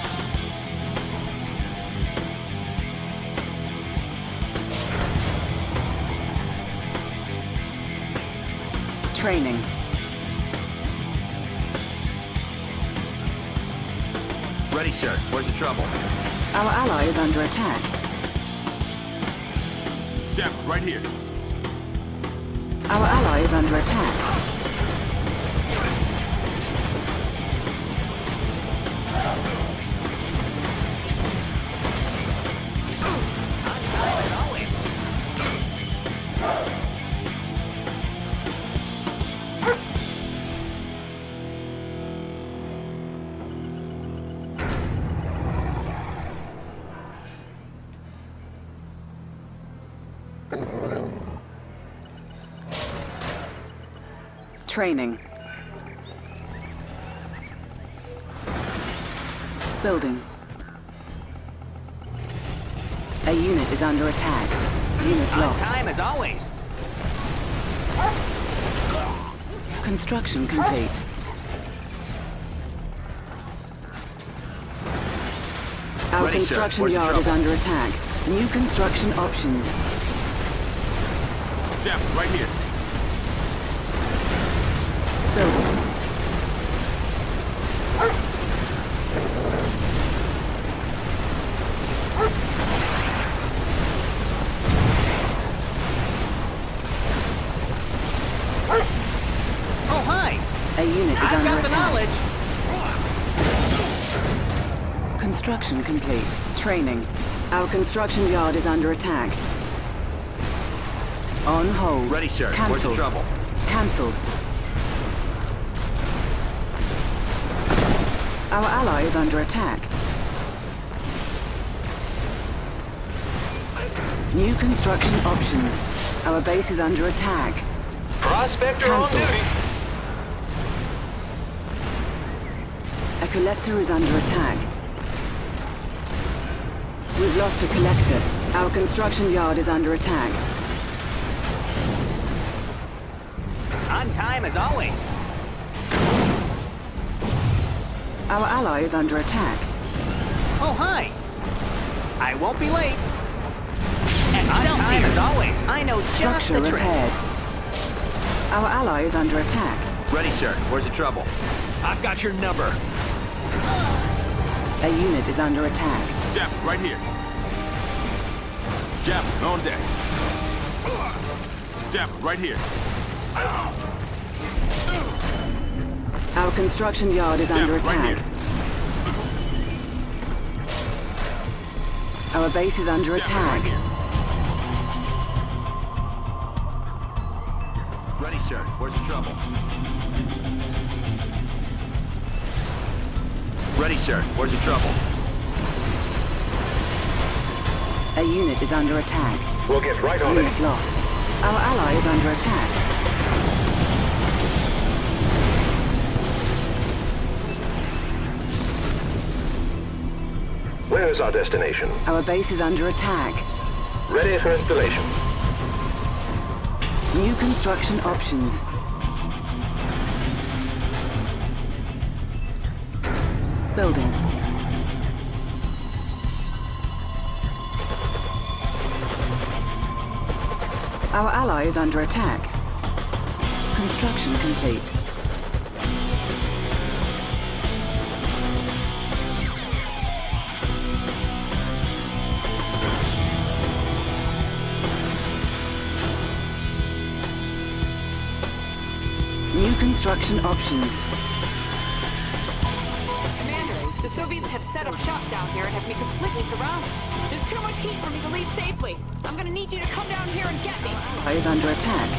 Training. Ready, sir. Where's the trouble? Our ally is under attack. Depth, right here. Our ally is under attack. Training. Building. A unit is under attack. Unit lost. Time as always. Construction complete. Our Ready, construction sir. yard is under attack. New construction options. Depth, right here. Building. Oh, hi. A unit is I've under got the attack. knowledge. Construction complete. Training. Our construction yard is under attack. On hold. Ready, sir. Where's the Cancelled. trouble? Cancelled. Our ally is under attack. New construction options. Our base is under attack. Prospector on Cancelled. duty. A collector is under attack. We've lost a collector. Our construction yard is under attack. On time as always. Our ally is under attack. Oh, hi. I won't be late. And on time as always. I know just Structure the trick. repaired. Our ally is under attack. Ready, sir. Where's the trouble? I've got your number. A unit is under attack. Depth, right here. Depth, on deck. Depth, right here. Our construction yard is under Depth, right attack. here. Our base is under Depth, attack. right here. Ready, sir. Where's the trouble? Ready, sir. Where's the trouble? A unit is under attack. We'll get right on Unit it. lost. Our ally is under attack. Where is our destination? Our base is under attack. Ready for installation. New construction options. Building. Our ally is under attack. Construction complete. New construction options. Commanders, the Soviets have set up shop down here and have me completely surrounded. There's too much heat for me to leave safely. I'm gonna need you to come down here and get me. Is under attack.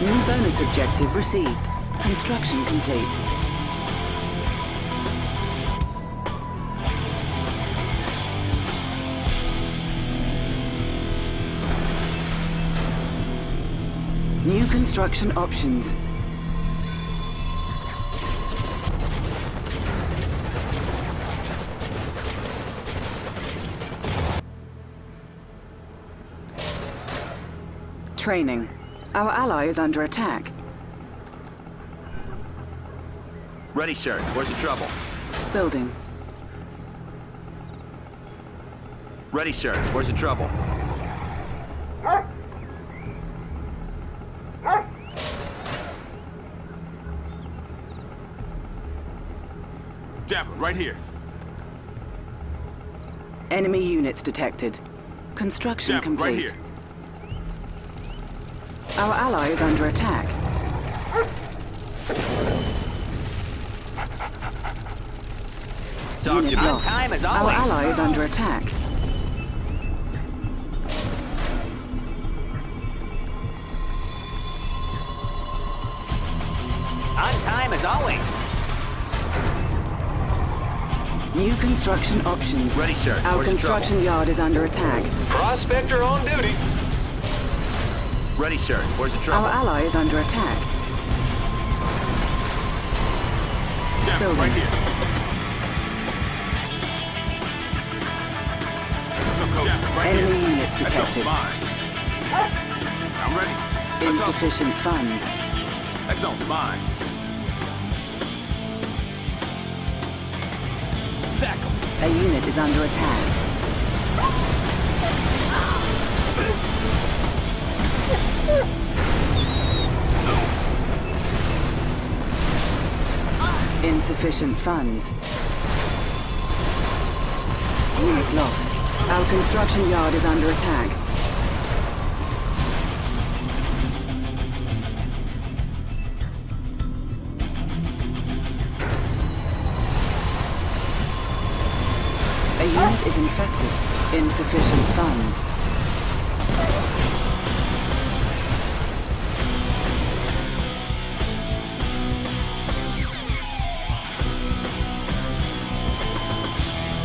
New bonus objective received. Construction complete. New construction options. Training. Our ally is under attack. Ready, sir. Where's the trouble? Building. Ready, sir. Where's the trouble? Dapper, right here. Enemy units detected. Construction Dapper, complete. right here. Our ally is under attack. Unit lost. time as Our always. ally is under attack. On time as always. New construction options. Ready, sir. Our Where's the construction yard is under attack. Prospector on duty. Ready, sir. Where's the Our trouble? ally is under attack. Dapper, Building. right here. Dapper, right Enemy here. units That's detected. mine. I'm ready. Insufficient funds. That's not mine. Sack 'em. A unit is under attack. Insufficient funds. Unit lost. Our construction yard is under attack. A unit is infected. Insufficient funds.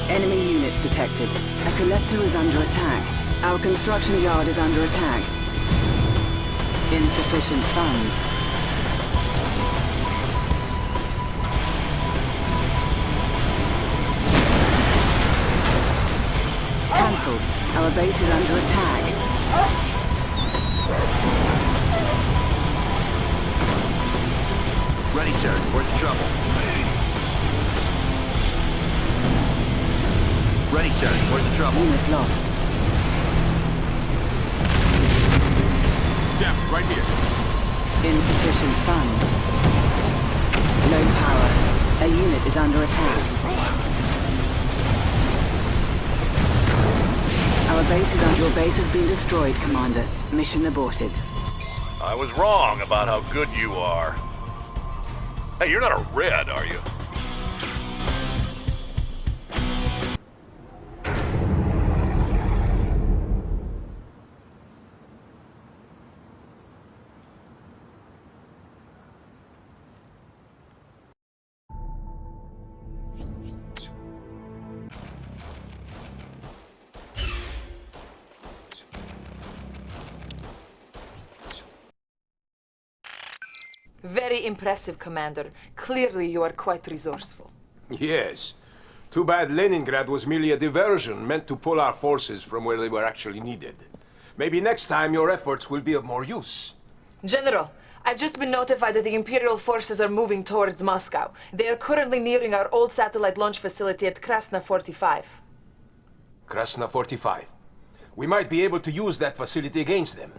Enemy units detected. A collector is under attack. Our construction yard is under attack. Insufficient funds. Cancelled. Our base is under attack. Ready, sir. Where's the trouble? Ready, sir. Where's the trouble? Unit lost. Dapper, right here. Insufficient funds. Low power. A unit is under attack. Your base has been destroyed, Commander. Mission aborted. I was wrong about how good you are. Hey, you're not a red, are you? Very impressive, Commander. Clearly you are quite resourceful. Yes. Too bad Leningrad was merely a diversion meant to pull our forces from where they were actually needed. Maybe next time your efforts will be of more use. General, I've just been notified that the Imperial forces are moving towards Moscow. They are currently nearing our old satellite launch facility at Krasna 45. Krasna 45. We might be able to use that facility against them.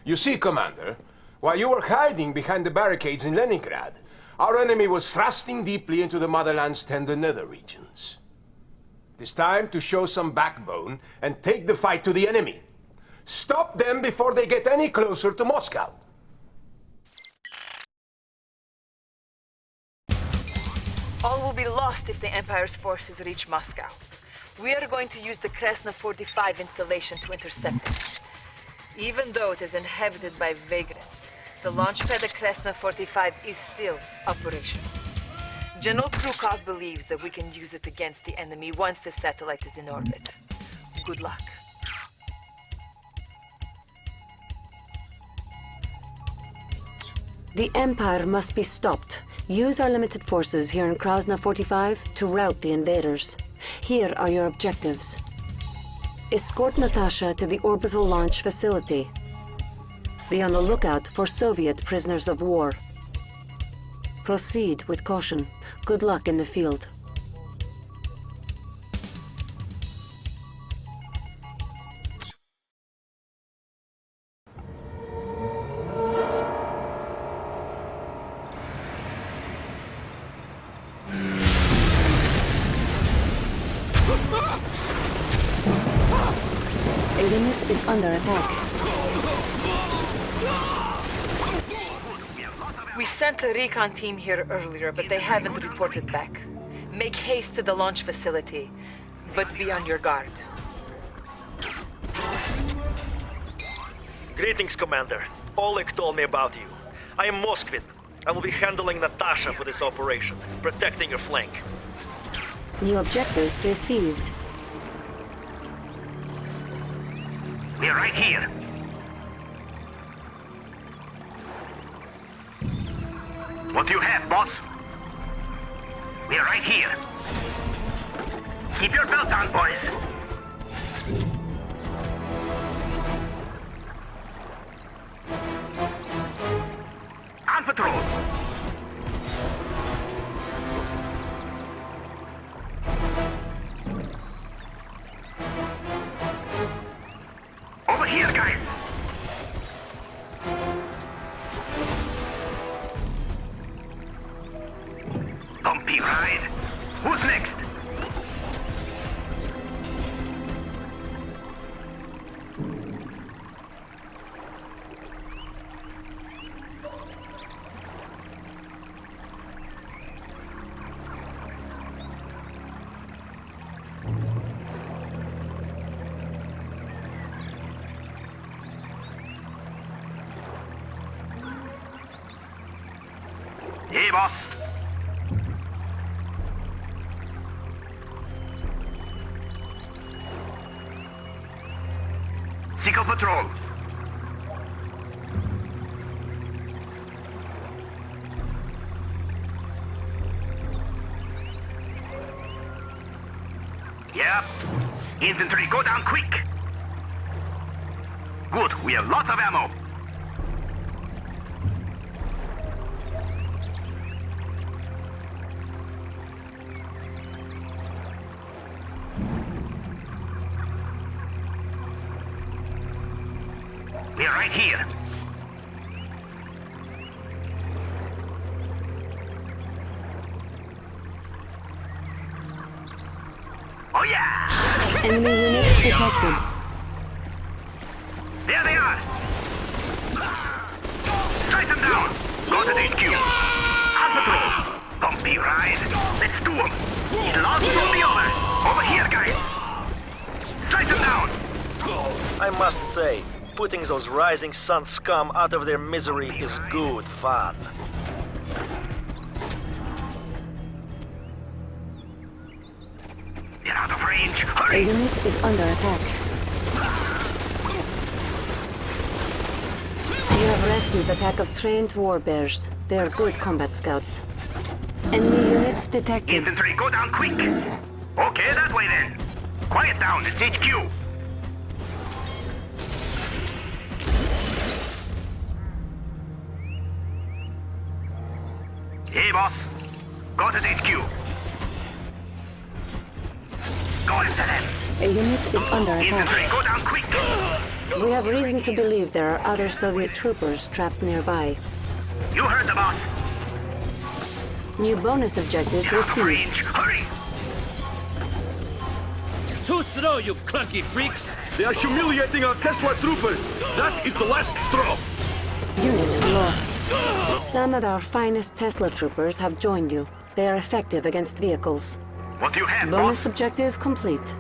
You see, Commander, while you were hiding behind the barricades in Leningrad, our enemy was thrusting deeply into the motherland's tender nether regions. It is time to show some backbone and take the fight to the enemy. Stop them before they get any closer to Moscow. All will be lost if the Empire's forces reach Moscow. We are going to use the Krasna 45 installation to intercept it. Even though it is inhabited by vagrants, the launch pad at Krasna 45 is still operational. General Krukov believes that we can use it against the enemy once the satellite is in orbit. Good luck. The Empire must be stopped. Use our limited forces here in Krasna 45 to rout the invaders. Here are your objectives. Escort Natasha to the orbital launch facility. Be on the lookout for Soviet prisoners of war. Proceed with caution. Good luck in the field. A unit is under attack. We sent a recon team here earlier, but they haven't reported back. Make haste to the launch facility, but be on your guard. Greetings, Commander. Oleg told me about you. I am Moskvin. I will be handling Natasha for this operation, protecting your flank. New objective received. We're right here. What do you have, boss? We're right here. Keep your belts on, boys. On patrol. Over here, guys. Bumpy ride. Who's next? Hey, boss. Single patrol. Yep. Infantry, go down quick. Good, we have lots of ammo. We're right here. Oh yeah! Enemy units detected. There they are! Strike them down! Go to the HQ. On patrol. Bumpy ride. Let's do them. It lost from the other. Over here, guys. Strike them down! I must say, putting those Rising Sun scum out of their misery is good fun. They're out of range. A Hurry! unit is under attack. You have rescued a pack of trained war bears. They are good combat scouts. Enemy units detected. Infantry, go down quick! Okay, that way then. Quiet down, it's HQ. Hey, boss. Go to the HQ. Go after them. A unit is under Infantry, attack. go down quick! We have reason to believe there are other Soviet troopers trapped nearby. You heard the boss. New bonus objective received. Range, hurry! Too slow, you clunky freaks! They are humiliating our Tesla troopers! That is the last straw! Unit lost. Some of our finest Tesla troopers have joined you. They are effective against vehicles. What do you have, Bonus boss? objective complete.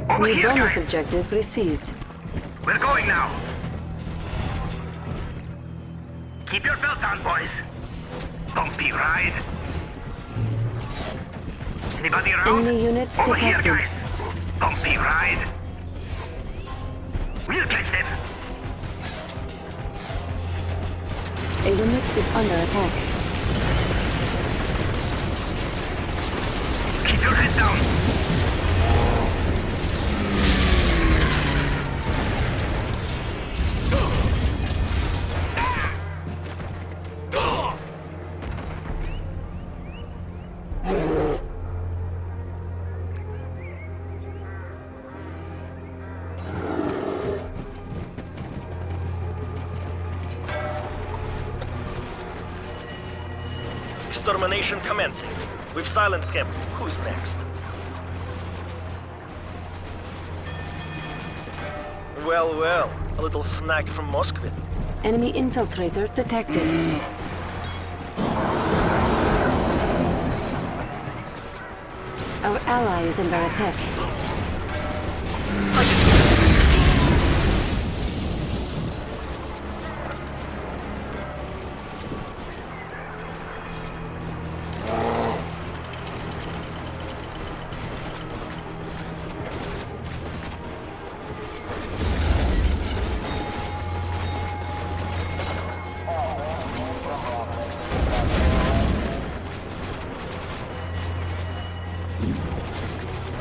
Over New here, bonus guys. objective received. We're going now. Keep your belts on, boys. Bumpy ride. Anybody around? Enemy units Over detected. here, guys. Bumpy ride. We'll catch them. A unit is under attack. Keep your head down. Extermination commencing. We've silenced him. Who's next? Well, well. A little snack from Moskvin. Enemy infiltrator detected. Our ally is under attack.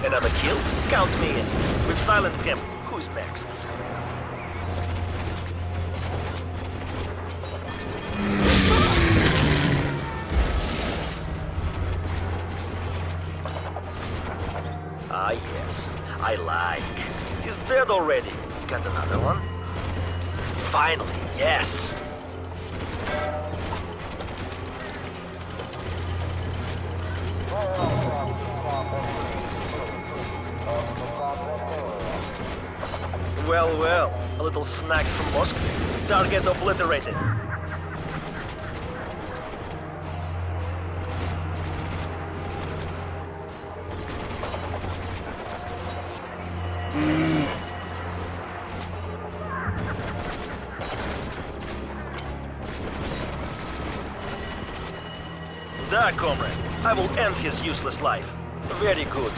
Another kill? Count me in. We've silenced him. Who's next? Ah, yes. I like. He's dead already. Got another one? Finally, yes. Well, well. A little snack from Moscow. Target obliterated. Da, comrade. I will end his useless life. Very good.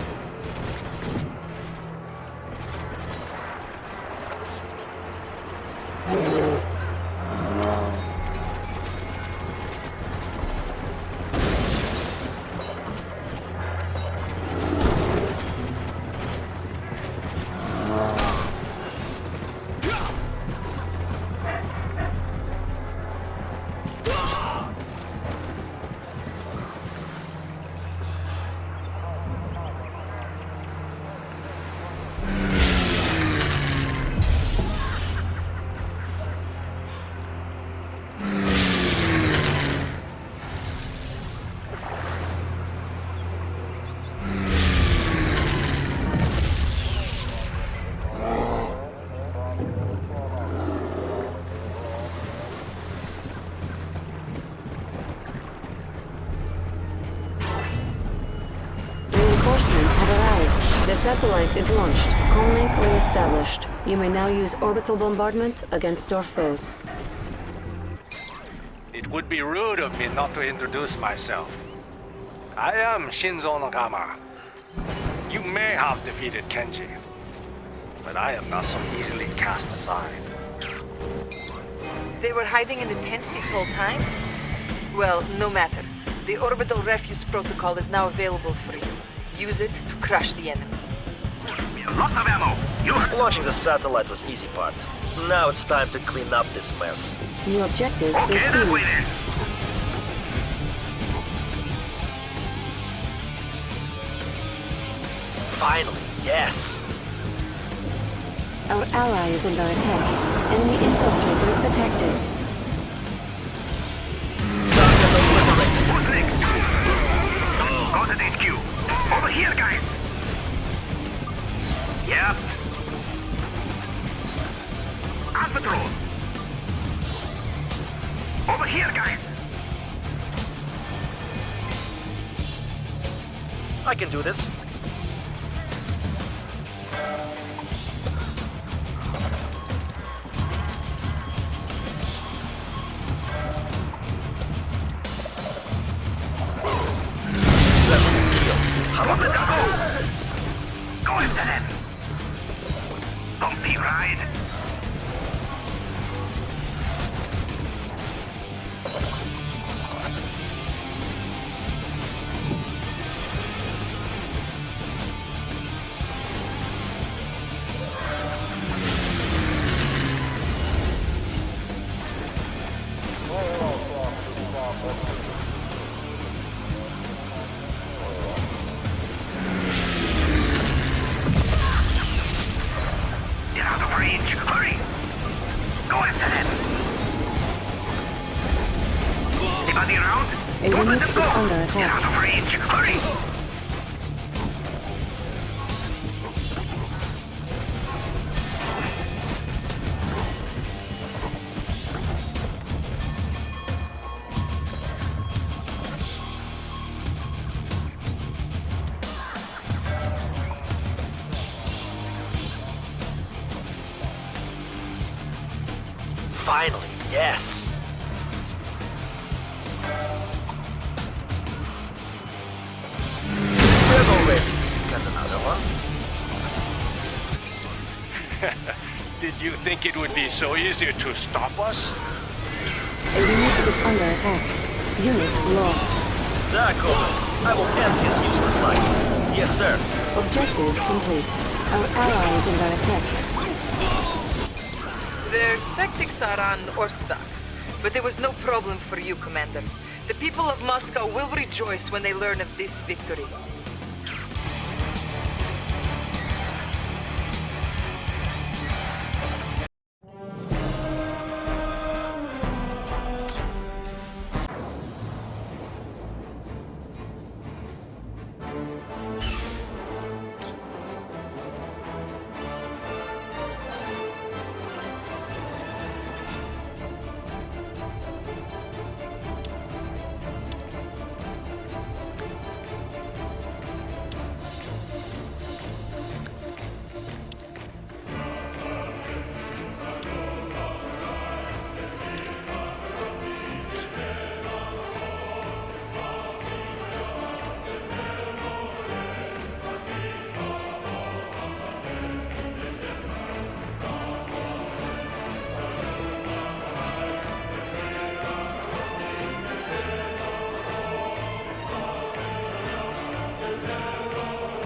Reinforcements have arrived. The satellite is launched. Comlink re-established. You may now use orbital bombardment against your foes. It would be rude of me not to introduce myself. I am Shinzo Nagama. You may have defeated Kenji. but I am not so easily cast aside. They were hiding in the tents this whole time? Well, no matter. The orbital refuse protocol is now available for you. Use it to crush the enemy. Lots of ammo. Launching the satellite was easy part. Now it's time to clean up this mess. New objective Okay, that way received. then. Finally, yes. Our ally is under attack. Enemy infiltrator detected. Who's next? Go to the HQ. Over here, guys. Yep. On patrol. Over here, guys. I can do this. How about the go? Go after them. Bumpy ride. Get out of range. Hurry. Go after them. Anybody around? A Don't let unit them is go. under Get attack. out of range. Hurry. Finally, yes. We're ready. Got another one? Did you think it would be so easy to stop us? A unit is under attack. Unit lost. D'accord. I will end this useless fight. Yes, sir. Objective complete. Our ally is under attack. Their tactics are unorthodox, but there was no problem for you, Commander. The people of Moscow will rejoice when they learn of this victory.